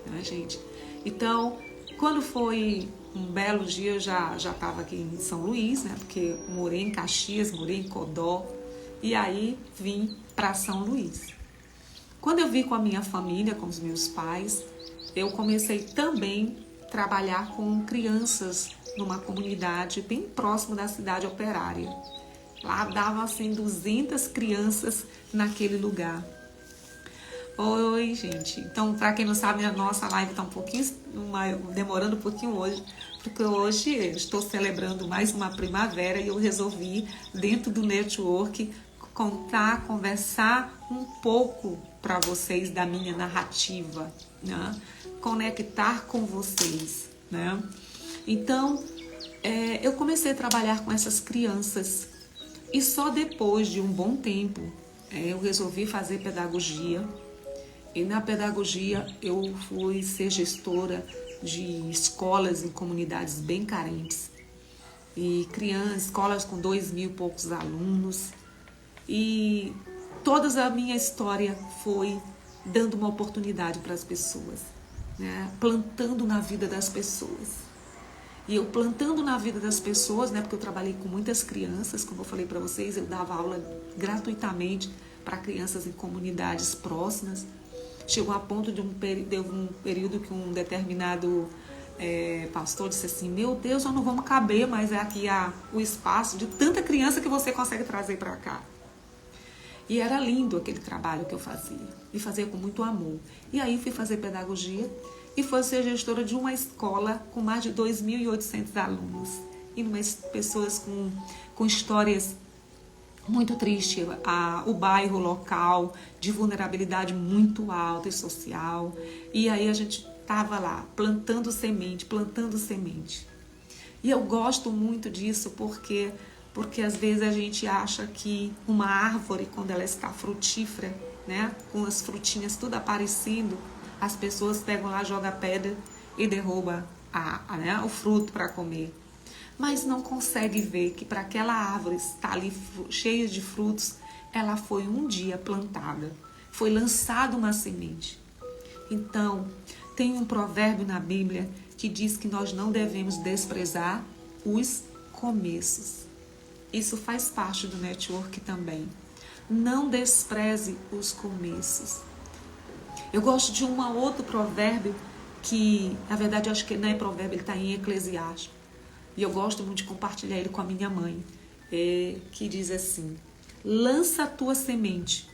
né, gente? Então, quando foi um belo dia, eu já estava aqui em São Luís, né? Porque morei em Caxias, morei em Codó, e aí vim para São Luís. Quando eu vim com a minha família, com os meus pais, eu comecei também a trabalhar com crianças numa comunidade bem próximo da cidade operária. Lá dava assim 200 crianças naquele lugar. Oi, gente. Então, para quem não sabe, a nossa live está demorando um pouquinho hoje, porque hoje eu estou celebrando mais uma primavera e eu resolvi, dentro do network, conversar um pouco para vocês da minha narrativa, né? Conectar com vocês, né? Então, eu comecei a trabalhar com essas crianças e só depois de um bom tempo eu resolvi fazer pedagogia. E na pedagogia eu fui ser gestora de escolas em comunidades bem carentes. E escolas com 2.000 e poucos alunos. E toda a minha história foi dando uma oportunidade para as pessoas, né? Plantando na vida das pessoas. E eu plantando na vida das pessoas, né? Porque eu trabalhei com muitas crianças, como eu falei para vocês, eu dava aula gratuitamente para crianças em comunidades próximas. Chegou a ponto de um período que um determinado pastor disse assim: meu Deus, nós não vamos caber, mas aqui o espaço de tanta criança que você consegue trazer para cá. E era lindo aquele trabalho que eu fazia, e fazia com muito amor. E aí fui fazer pedagogia e fui ser gestora de uma escola com mais de 2.800 alunos. E pessoas com histórias muito tristes, o bairro local de vulnerabilidade muito alta e social. E aí a gente estava lá plantando semente. E eu gosto muito disso porque às vezes a gente acha que uma árvore, quando ela está frutífera, né, com as frutinhas tudo aparecendo, as pessoas pegam lá, jogam a pedra e derrubam o fruto para comer. Mas não consegue ver que para aquela árvore estar ali cheia de frutos, ela foi um dia plantada, foi lançada uma semente. Então, tem um provérbio na Bíblia que diz que nós não devemos desprezar os começos. Isso faz parte do network também. Não despreze os começos. Eu gosto de um outro provérbio que, na verdade, eu acho que não é provérbio, ele está em Eclesiastes. E eu gosto muito de compartilhar ele com a minha mãe, que diz assim: lança a tua semente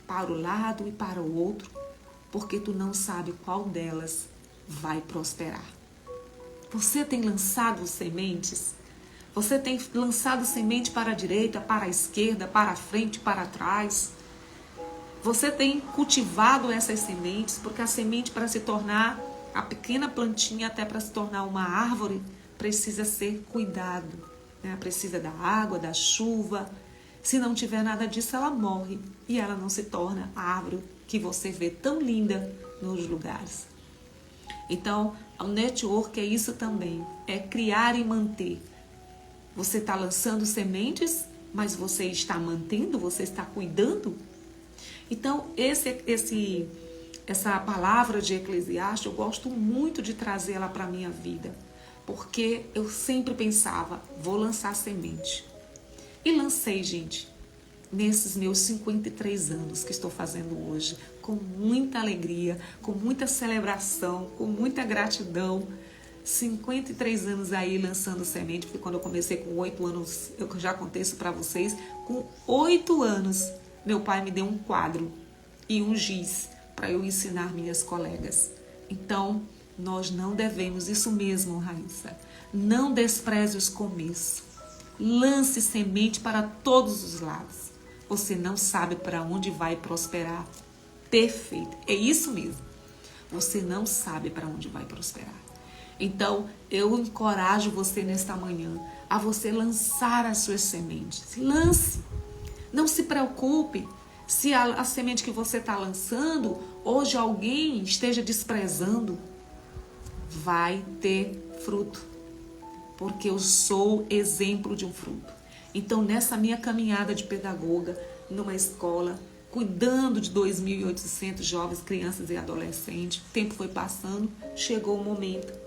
para o lado e para o outro, porque tu não sabe qual delas vai prosperar. Você tem lançado sementes? Você tem lançado semente para a direita, para a esquerda, para a frente, para trás? Você tem cultivado essas sementes? Porque a semente, para se tornar a pequena plantinha, até para se tornar uma árvore, precisa ser cuidado, né? Precisa da água, da chuva. Se não tiver nada disso, ela morre e ela não se torna a árvore que você vê tão linda nos lugares. Então, o network é isso também, é criar e manter. Você está lançando sementes, mas você está mantendo, você está cuidando? Então, essa palavra de Eclesiastes, eu gosto muito de trazê-la para a minha vida, porque eu sempre pensava, vou lançar semente. E lancei, gente, nesses meus 53 anos que estou fazendo hoje, com muita alegria, com muita celebração, com muita gratidão. 53 anos aí lançando semente, porque quando eu comecei com 8 anos, eu já contei isso para vocês, com 8 anos, meu pai me deu um quadro e um giz para eu ensinar minhas colegas. Então, nós não devemos, isso mesmo, Raíssa, não despreze os começos. Lance semente para todos os lados. Você não sabe para onde vai prosperar. Perfeito, é isso mesmo. Você não sabe para onde vai prosperar. Então, eu encorajo você nesta manhã a você lançar as suas sementes. Lance. Não se preocupe se a semente que você está lançando, hoje alguém esteja desprezando. Vai ter fruto. Porque eu sou exemplo de um fruto. Então, nessa minha caminhada de pedagoga, numa escola, cuidando de 2.800 jovens, crianças e adolescentes, o tempo foi passando, chegou o momento.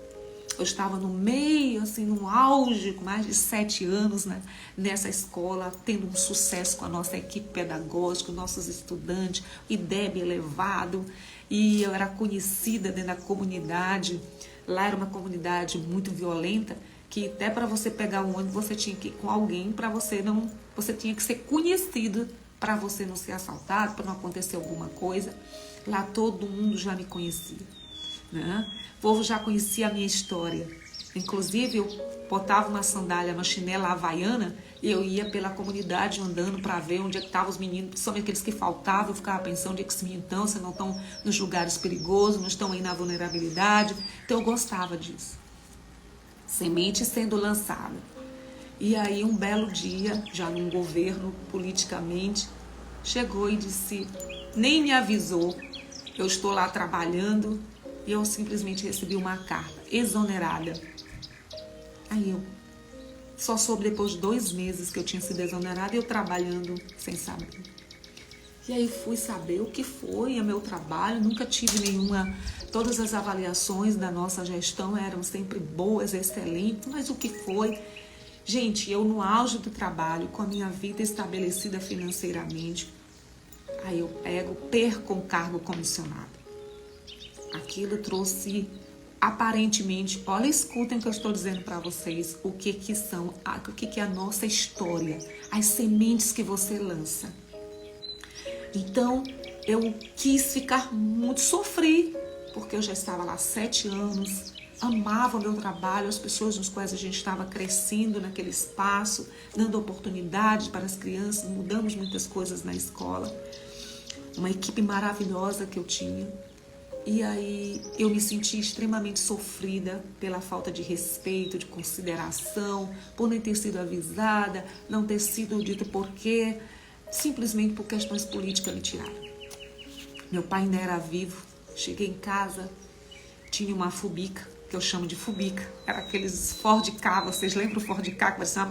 Eu estava no meio, assim, no auge, com mais de 7 anos, né, nessa escola, tendo um sucesso com a nossa equipe pedagógica, nossos estudantes, IDEB elevado, e eu era conhecida dentro da comunidade. Lá era uma comunidade muito violenta, que até para você pegar um ônibus, você tinha que ir com alguém, você tinha que ser conhecido para você não ser assaltado, para não acontecer alguma coisa. Lá todo mundo já me conhecia, né? O povo já conhecia a minha história. Inclusive, eu botava uma sandália, uma chinela havaiana, e eu ia pela comunidade andando para ver onde é que estavam os meninos, principalmente aqueles que faltavam. Eu ficava pensando onde é que esses meninos estão, se não estão nos lugares perigosos, não estão aí na vulnerabilidade. Então, eu gostava disso. Semente sendo lançada. E aí, um belo dia, já num governo, politicamente, chegou e disse, nem me avisou, eu estou lá trabalhando, e eu simplesmente recebi uma carta, exonerada. Aí eu só soube depois de 2 meses que eu tinha sido exonerada, e eu trabalhando sem saber. E aí fui saber o que foi o meu trabalho, nunca tive nenhuma... Todas as avaliações da nossa gestão eram sempre boas, excelentes, mas o que foi? Gente, eu no auge do trabalho, com a minha vida estabelecida financeiramente, aí eu perco um cargo comissionado. Aquilo trouxe, aparentemente, olha, escutem o que eu estou dizendo para vocês, o que é a nossa história, as sementes que você lança. Então, eu quis ficar muito, sofri, porque eu já estava lá há 7 anos, amava o meu trabalho, as pessoas nos quais a gente estava crescendo naquele espaço, dando oportunidades para as crianças, mudamos muitas coisas na escola, uma equipe maravilhosa que eu tinha. E aí eu me senti extremamente sofrida pela falta de respeito, de consideração, por nem ter sido avisada, não ter sido dito porquê, simplesmente por questões políticas me tiraram. Meu pai ainda era vivo, cheguei em casa, tinha uma fubica, que eu chamo de fubica, era aqueles Ford Ka, vocês lembram o Ford Ka, que parecia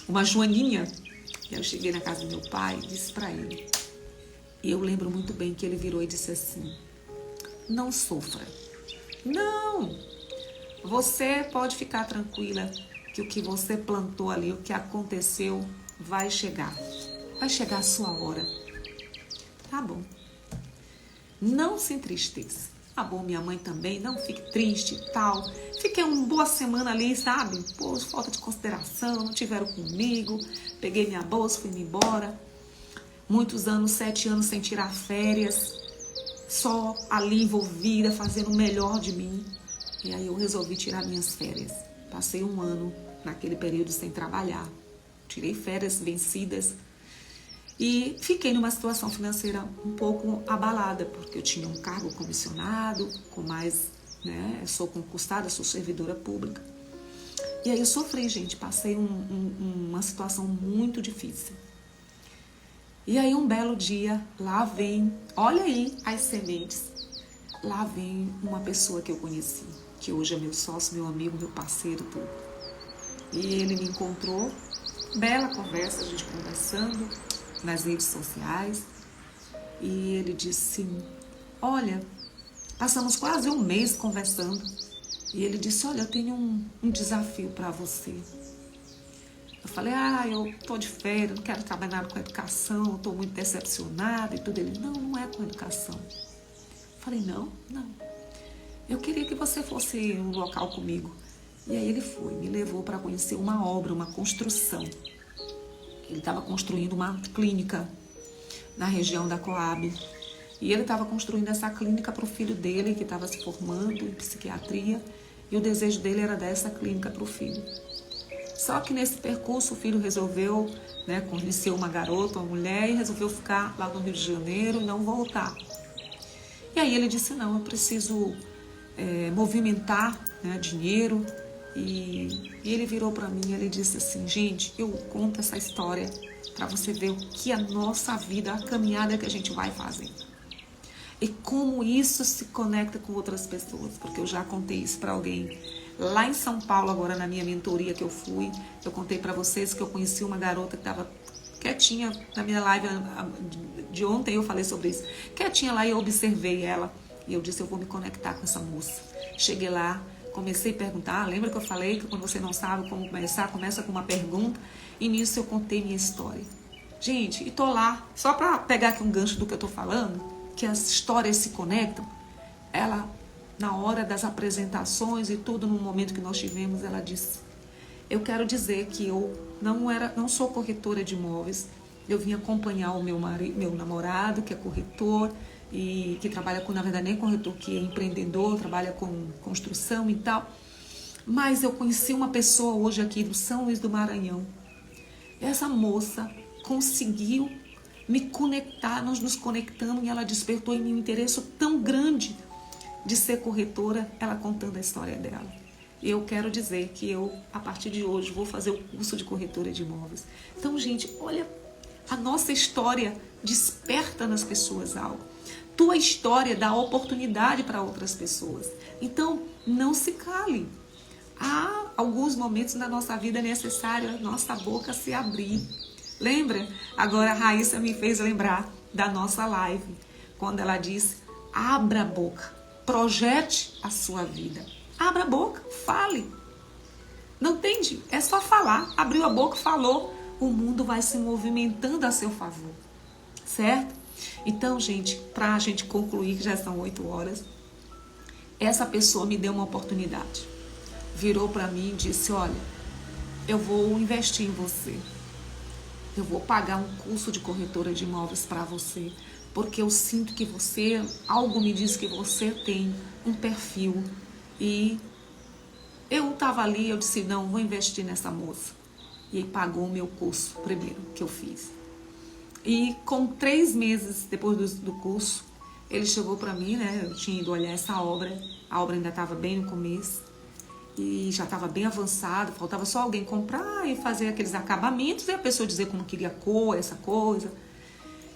uma joaninha? E eu cheguei na casa do meu pai e disse para ele, e eu lembro muito bem que ele virou e disse assim, não sofra, não, você pode ficar tranquila que o que você plantou ali, o que aconteceu, vai chegar a sua hora, tá bom, não se entristeça, tá bom, minha mãe também, não fique triste e tal, fiquei uma boa semana ali, sabe, pô, falta de consideração, não tiveram comigo, peguei minha bolsa, fui embora. Muitos anos, 7 anos sem tirar férias, só ali envolvida, fazendo o melhor de mim. E aí eu resolvi tirar minhas férias. Passei um ano naquele período sem trabalhar. Tirei férias vencidas e fiquei numa situação financeira um pouco abalada, porque eu tinha um cargo comissionado, com mais, né, eu sou concursada, sou servidora pública. E aí eu sofri, gente, passei uma situação muito difícil. E aí um belo dia, lá vem, olha aí as sementes, lá vem uma pessoa que eu conheci, que hoje é meu sócio, meu amigo, meu parceiro, tudo. E ele me encontrou, bela conversa, a gente conversando nas redes sociais. E ele disse, olha, passamos quase um mês conversando. E ele disse, olha, eu tenho um desafio para você. Eu falei, eu tô de férias, não quero trabalhar com educação, eu tô muito decepcionada e tudo. Ele, não é com educação. Eu falei, não. Eu queria que você fosse no local comigo. E aí ele foi, me levou para conhecer uma obra, uma construção. Ele estava construindo uma clínica na região da Coab. E ele estava construindo essa clínica para o filho dele, que estava se formando em psiquiatria. E o desejo dele era dar essa clínica para o filho. Só que nesse percurso o filho resolveu, né, conheceu uma garota, uma mulher, e resolveu ficar lá no Rio de Janeiro e não voltar. E aí ele disse, não, eu preciso movimentar, né, dinheiro. E ele virou para mim e ele disse assim, gente, eu conto essa história para você ver o que a nossa vida, a caminhada que a gente vai fazer. E como isso se conecta com outras pessoas, porque eu já contei isso para alguém. Lá em São Paulo, agora na minha mentoria que eu fui, eu contei para vocês que eu conheci uma garota que estava quietinha na minha live de ontem, eu falei sobre isso. Quietinha lá e eu observei ela. E eu disse, eu vou me conectar com essa moça. Cheguei lá, comecei a perguntar, lembra que eu falei que quando você não sabe como começar, começa com uma pergunta. E nisso eu contei minha história. Gente, e tô lá, só para pegar aqui um gancho do que eu tô falando, que as histórias se conectam. Ela, na hora das apresentações e tudo, no momento que nós tivemos, ela disse, eu quero dizer que eu não sou corretora de imóveis, eu vim acompanhar o meu namorado, que é corretor, e que trabalha com, na verdade, nem corretor, que é empreendedor, trabalha com construção e tal. Mas eu conheci uma pessoa hoje aqui do São Luís do Maranhão. Essa moça conseguiu me conectar, nós nos conectamos e ela despertou em mim um interesse tão grande de ser corretora, ela contando a história dela. E eu quero dizer que eu, a partir de hoje, vou fazer o curso de corretora de imóveis. Então, gente, olha, a nossa história desperta nas pessoas algo. Tua história dá oportunidade para outras pessoas. Então, não se cale. Há alguns momentos na nossa vida necessário a nossa boca se abrir. Lembra? Agora a Raíssa me fez lembrar da nossa live, quando ela disse, abra a boca, projete a sua vida. Abra a boca, fale. Não entende? É só falar. Abriu a boca, falou. O mundo vai se movimentando a seu favor. Certo? Então, gente, pra gente concluir, que já são 8 horas, essa pessoa me deu uma oportunidade. Virou pra mim e disse, olha, eu vou investir em você. Eu vou pagar um curso de corretora de imóveis para você, porque eu sinto que você, algo me diz que você tem um perfil. E eu estava ali, eu disse, não, vou investir nessa moça. E ele pagou o meu curso primeiro, que eu fiz. E com 3 meses depois do curso, ele chegou para mim, né? Eu tinha ido olhar essa obra, a obra ainda estava bem no começo. E já estava bem avançado, faltava só alguém comprar e fazer aqueles acabamentos e a pessoa dizer como queria a cor, essa coisa.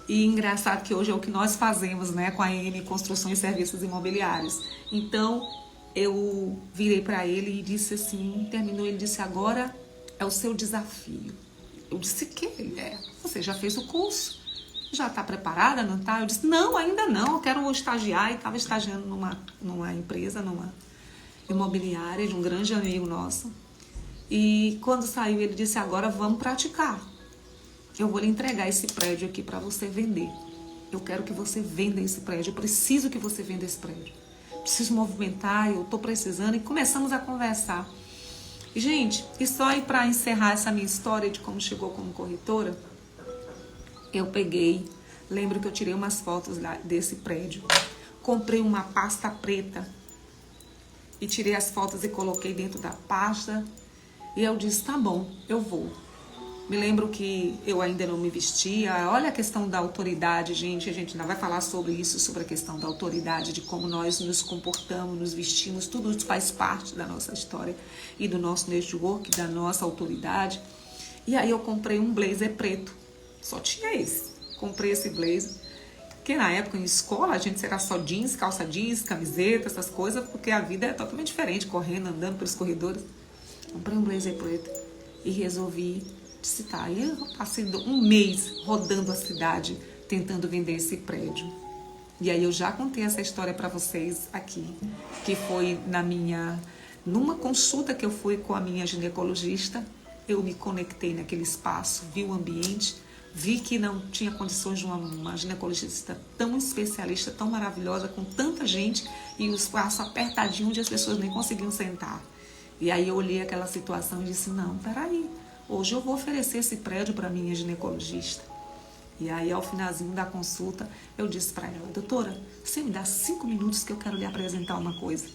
E engraçado que hoje é o que nós fazemos, né, com a EM Construções e Serviços Imobiliários. Então, eu virei para ele e disse assim, terminou, ele disse, agora é o seu desafio. Eu disse, que você já fez o curso? Já está preparada, não está? Eu disse, não, ainda não, eu quero estagiar. E estava estagiando numa empresa, numa imobiliária de um grande amigo nosso. E quando saiu, ele disse, agora vamos praticar. Eu vou lhe entregar esse prédio aqui para você vender. Eu quero que você venda esse prédio. Eu preciso que você venda esse prédio. Preciso movimentar, eu estou precisando. E começamos a conversar. E, gente, e só aí para encerrar essa minha história de como chegou como corretora, eu peguei, lembro que eu tirei umas fotos desse prédio. comprei uma pasta preta e tirei as fotos e coloquei dentro da pasta. E eu disse, tá bom, eu vou. Me lembro que eu ainda não me vestia. Olha a questão da autoridade, gente. A gente ainda vai falar sobre isso, sobre a questão da autoridade, de como nós nos comportamos, nos vestimos. Tudo isso faz parte da nossa história e do nosso network, da nossa autoridade. E aí eu comprei um blazer preto. Só tinha esse. Comprei esse blazer. Porque na época, em escola, a gente era só jeans, calça jeans, camiseta, essas coisas, porque a vida é totalmente diferente, correndo, andando pelos corredores. Comprei um blazer preto e resolvi citar. E eu passei um mês rodando a cidade, tentando vender esse prédio. E aí eu já contei essa história para vocês aqui, que foi numa consulta que eu fui com a minha ginecologista. Eu me conectei naquele espaço, vi o ambiente, vi que não tinha condições de uma ginecologista tão especialista, tão maravilhosa, com tanta gente, e o espaço apertadinho onde as pessoas nem conseguiam sentar. E aí eu olhei aquela situação e disse, não, peraí, hoje eu vou oferecer esse prédio para minha ginecologista. E aí, ao finalzinho da consulta, eu disse para ela, doutora, você me dá 5 minutos que eu quero lhe apresentar uma coisa.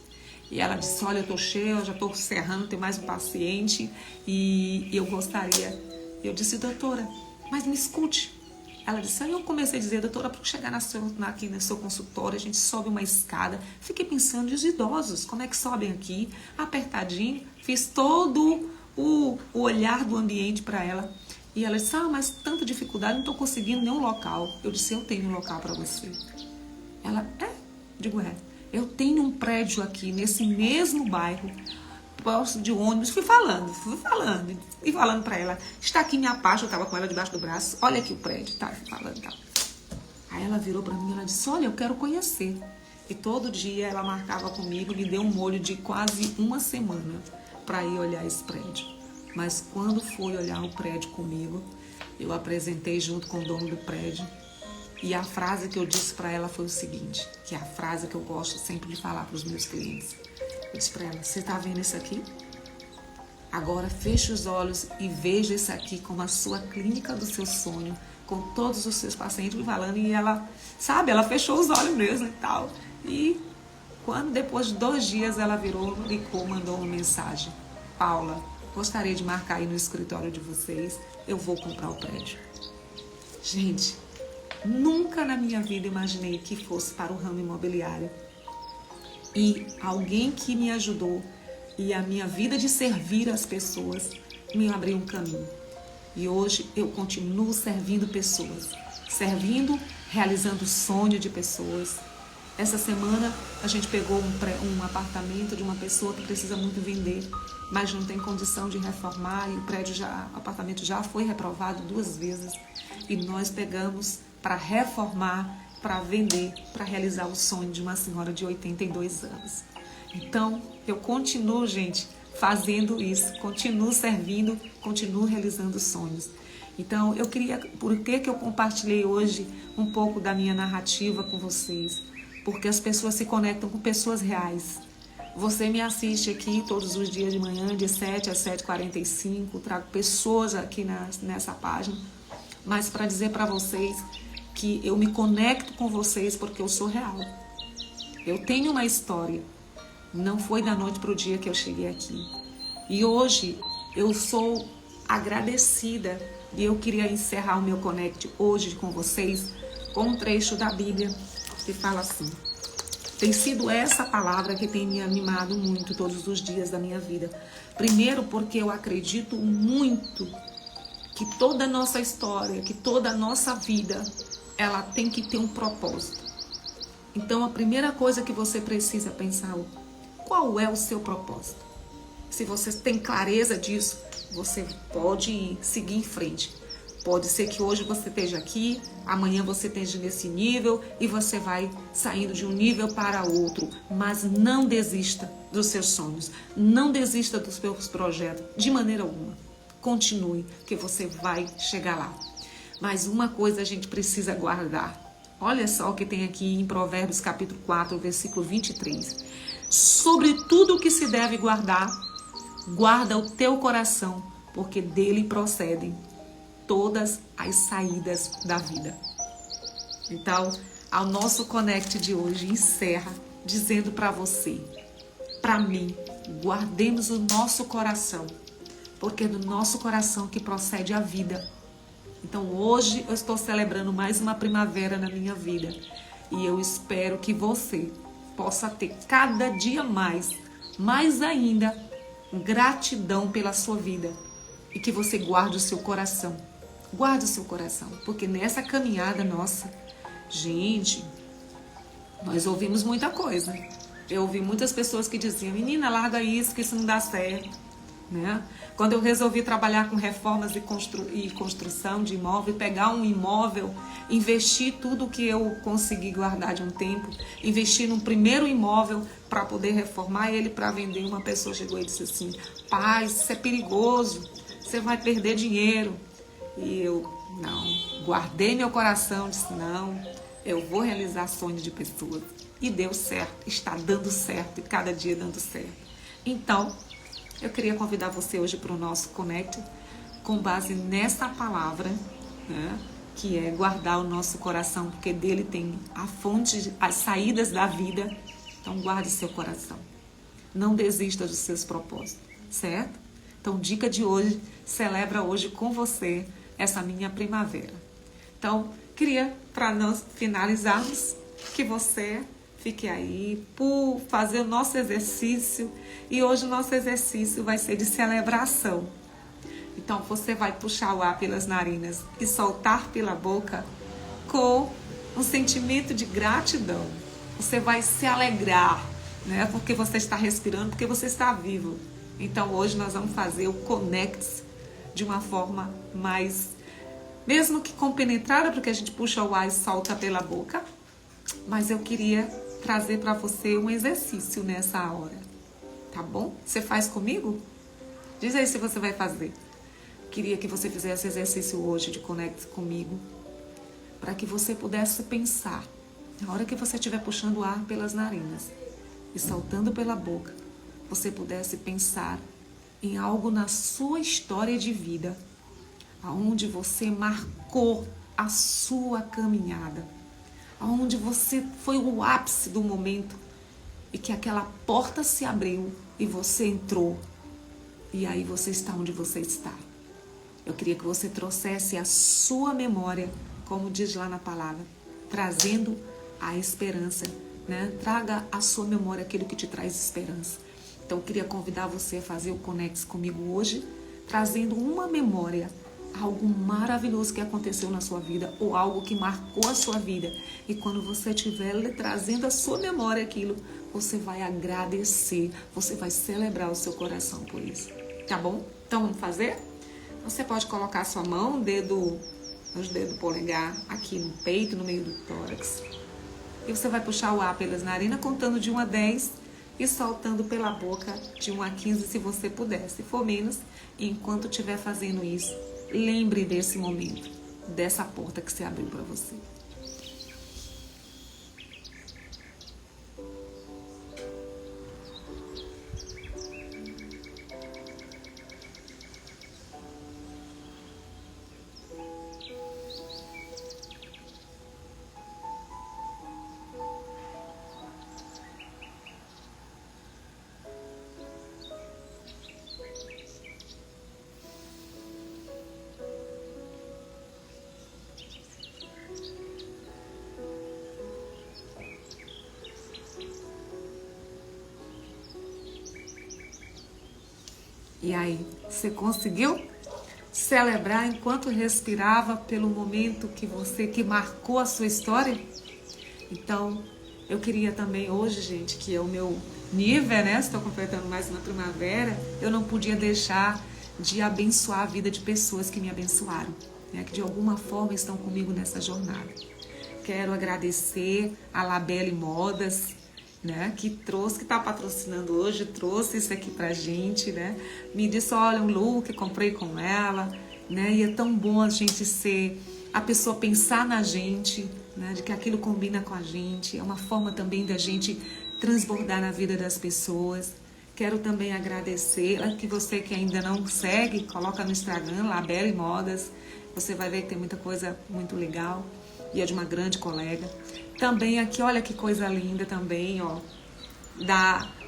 E ela disse, olha, eu tô cheia, eu já tô encerrando, tem mais um paciente e eu gostaria. Eu disse, doutora, mas me escute. Ela disse, aí eu comecei a dizer, doutora, para chegar aqui no seu consultório, a gente sobe uma escada. Fiquei pensando, e os idosos, como é que sobem aqui? Apertadinho, fiz todo o olhar do ambiente para ela. E ela disse, mas tanta dificuldade, não estou conseguindo nenhum local. Eu disse, eu tenho um local para você. Ela, Digo, eu tenho um prédio aqui, nesse mesmo bairro, posto de ônibus. Fui falando e falando para ela, está aqui minha pasta, eu estava com ela debaixo do braço, olha aqui o prédio, tá falando, tá. Aí ela virou para mim e ela disse, olha, eu quero conhecer. E todo dia ela marcava comigo, me deu um molho de quase uma semana para ir olhar esse prédio. Mas quando foi olhar o prédio comigo, eu apresentei junto com o dono do prédio. E a frase que eu disse para ela foi o seguinte, que é a frase que eu gosto sempre de falar para os meus clientes. Eu disse para ela, você está vendo isso aqui? Agora feche os olhos e veja isso aqui como a sua clínica do seu sonho, com todos os seus pacientes me falando. E ela, ela fechou os olhos mesmo e tal. E quando depois de 2 dias ela virou, ligou, mandou uma mensagem. Paula, gostaria de marcar aí no escritório de vocês, eu vou comprar o prédio. Gente, nunca na minha vida imaginei que fosse para o ramo imobiliário. E alguém que me ajudou e a minha vida de servir as pessoas me abriu um caminho. E hoje eu continuo servindo pessoas, realizando o sonho de pessoas. Essa semana a gente pegou um apartamento de uma pessoa que precisa muito vender, mas não tem condição de reformar e o apartamento já foi reprovado 2 vezes. E nós pegamos para reformar, para vender, para realizar o sonho de uma senhora de 82 anos. Então, eu continuo, gente, fazendo isso, continuo servindo, continuo realizando sonhos. Então, por que eu compartilhei hoje um pouco da minha narrativa com vocês? Porque as pessoas se conectam com pessoas reais. Você me assiste aqui todos os dias de manhã, de 7 às 7h45, trago pessoas aqui nessa página, mas para dizer para vocês que eu me conecto com vocês porque eu sou real. Eu tenho uma história. Não foi da noite para o dia que eu cheguei aqui. E hoje eu sou agradecida e eu queria encerrar o meu Connect hoje com vocês com um trecho da Bíblia que fala assim. Tem sido essa palavra que tem me animado muito todos os dias da minha vida. Primeiro porque eu acredito muito que toda a nossa história, que toda a nossa vida, ela tem que ter um propósito. Então a primeira coisa que você precisa pensar, qual é o seu propósito? Se você tem clareza disso, você pode seguir em frente. Pode ser que hoje você esteja aqui, amanhã você esteja nesse nível e você vai saindo de um nível para outro. Mas não desista dos seus sonhos, não desista dos seus projetos, de maneira alguma. Continue, que você vai chegar lá. Mas uma coisa a gente precisa guardar. Olha só o que tem aqui em Provérbios capítulo 4, versículo 23. Sobre tudo o que se deve guardar, guarda o teu coração, porque dele procedem todas as saídas da vida. Então, ao nosso Connect de hoje encerra dizendo para você, para mim, guardemos o nosso coração, porque é do nosso coração que procede a vida. Então hoje eu estou celebrando mais uma primavera na minha vida e eu espero que você possa ter cada dia mais ainda, gratidão pela sua vida e que você guarde o seu coração. Guarde o seu coração, porque nessa caminhada nossa, gente, nós ouvimos muita coisa. Eu ouvi muitas pessoas que diziam, menina, larga isso, que isso não dá certo. Né? Quando eu resolvi trabalhar com reformas e construção de imóvel, pegar um imóvel, investir tudo que eu consegui guardar de um tempo, investir num primeiro imóvel para poder reformar ele para vender, uma pessoa chegou e disse assim, pai, isso é perigoso, você vai perder dinheiro. E eu, não, guardei meu coração, disse, não, eu vou realizar sonho de pessoas. E deu certo, está dando certo, e cada dia dando certo. Então, eu queria convidar você hoje para o nosso Connect, com base nessa palavra, né, que é guardar o nosso coração, porque dele tem a fonte, as saídas da vida. Então, guarde seu coração. Não desista dos seus propósitos, certo? Então, dica de hoje, celebra hoje com você essa minha primavera. Então, queria, para nós finalizarmos, que você fique aí por fazer o nosso exercício. E hoje o nosso exercício vai ser de celebração. Então, você vai puxar o ar pelas narinas e soltar pela boca com um sentimento de gratidão. Você vai se alegrar, né? Porque você está respirando, porque você está vivo. Então, hoje nós vamos fazer o Connect de uma forma mais, mesmo que compenetrada, porque a gente puxa o ar e solta pela boca. Mas eu queria trazer para você um exercício nessa hora. Tá bom? Você faz comigo? Diz aí se você vai fazer. Queria que você fizesse exercício hoje de Connect comigo, para que você pudesse pensar, na hora que você estiver puxando o ar pelas narinas e soltando pela boca, você pudesse pensar em algo na sua história de vida, aonde você marcou a sua caminhada, aonde você foi o ápice do momento e que aquela porta se abriu e você entrou e aí você está onde você está. Eu queria que você trouxesse a sua memória, como diz lá na palavra, trazendo a esperança, né? Traga à sua memória aquilo que te traz esperança. Então, eu queria convidar você a fazer o Connect comigo hoje, trazendo uma memória, algo maravilhoso que aconteceu na sua vida ou algo que marcou a sua vida. E quando você estiver trazendo à sua memória aquilo, você vai agradecer, você vai celebrar o seu coração por isso. Tá bom? Então, vamos fazer? Você pode colocar a sua mão, os dedos polegar aqui no peito, no meio do tórax. E você vai puxar o ar pelas narinas, contando de 1 a 10 e soltando pela boca de 1 a 15, se você puder. Se for menos, enquanto estiver fazendo isso, lembre desse momento, dessa porta que se abriu para você. E aí, você conseguiu celebrar enquanto respirava pelo momento que marcou a sua história? Então, eu queria também hoje, gente, que é o meu nível, né? Estou completando mais uma primavera, eu não podia deixar de abençoar a vida de pessoas que me abençoaram, né? Que de alguma forma estão comigo nessa jornada. Quero agradecer a Labelle Modas, né, que está patrocinando hoje, trouxe isso aqui pra gente, né? Me disse, olha, um look, comprei com ela, né? E é tão bom a gente ser, a pessoa pensar na gente, né? De que aquilo combina com a gente, é uma forma também da gente transbordar na vida das pessoas. Quero também agradecer, que você que ainda não segue, coloca no Instagram, Labelle Modas, você vai ver que tem muita coisa muito legal. E é de uma grande colega. Também aqui, olha que coisa linda também, ó.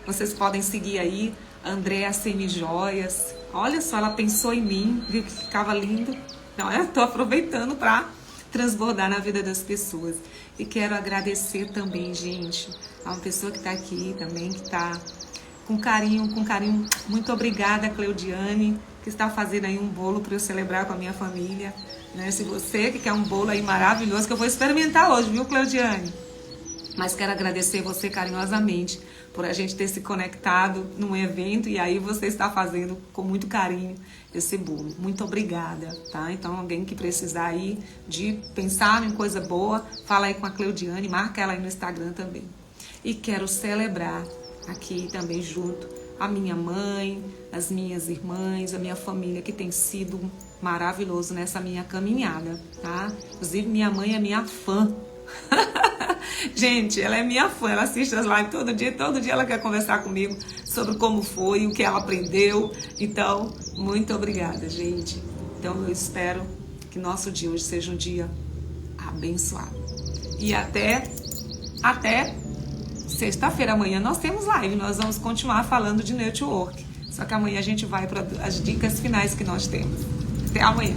Vocês podem seguir aí, Andréa Semijoias. Olha só, ela pensou em mim, viu que ficava lindo? Não, eu tô aproveitando para transbordar na vida das pessoas. E quero agradecer também, gente, a uma pessoa que tá aqui também, que tá com carinho. Muito obrigada, Cleudiane, que está fazendo aí um bolo para eu celebrar com a minha família. Né? Se você que quer um bolo aí maravilhoso, que eu vou experimentar hoje, viu, Cleudiane? Mas quero agradecer você carinhosamente por a gente ter se conectado num evento e aí você está fazendo com muito carinho esse bolo. Muito obrigada, tá? Então, alguém que precisar aí de pensar em coisa boa, fala aí com a Cleudiane, marca ela aí no Instagram também. E quero celebrar aqui também junto a minha mãe, as minhas irmãs, a minha família, que tem sido maravilhoso nessa minha caminhada, tá? Inclusive, minha mãe é minha fã. Gente, ela é minha fã, ela assiste as lives todo dia ela quer conversar comigo sobre como foi, o que ela aprendeu. Então, muito obrigada, gente. Então, eu espero que nosso dia hoje seja um dia abençoado. E até sexta-feira. Amanhã nós temos live, nós vamos continuar falando de network. Só que amanhã a gente vai para as dicas finais que nós temos. Até amanhã.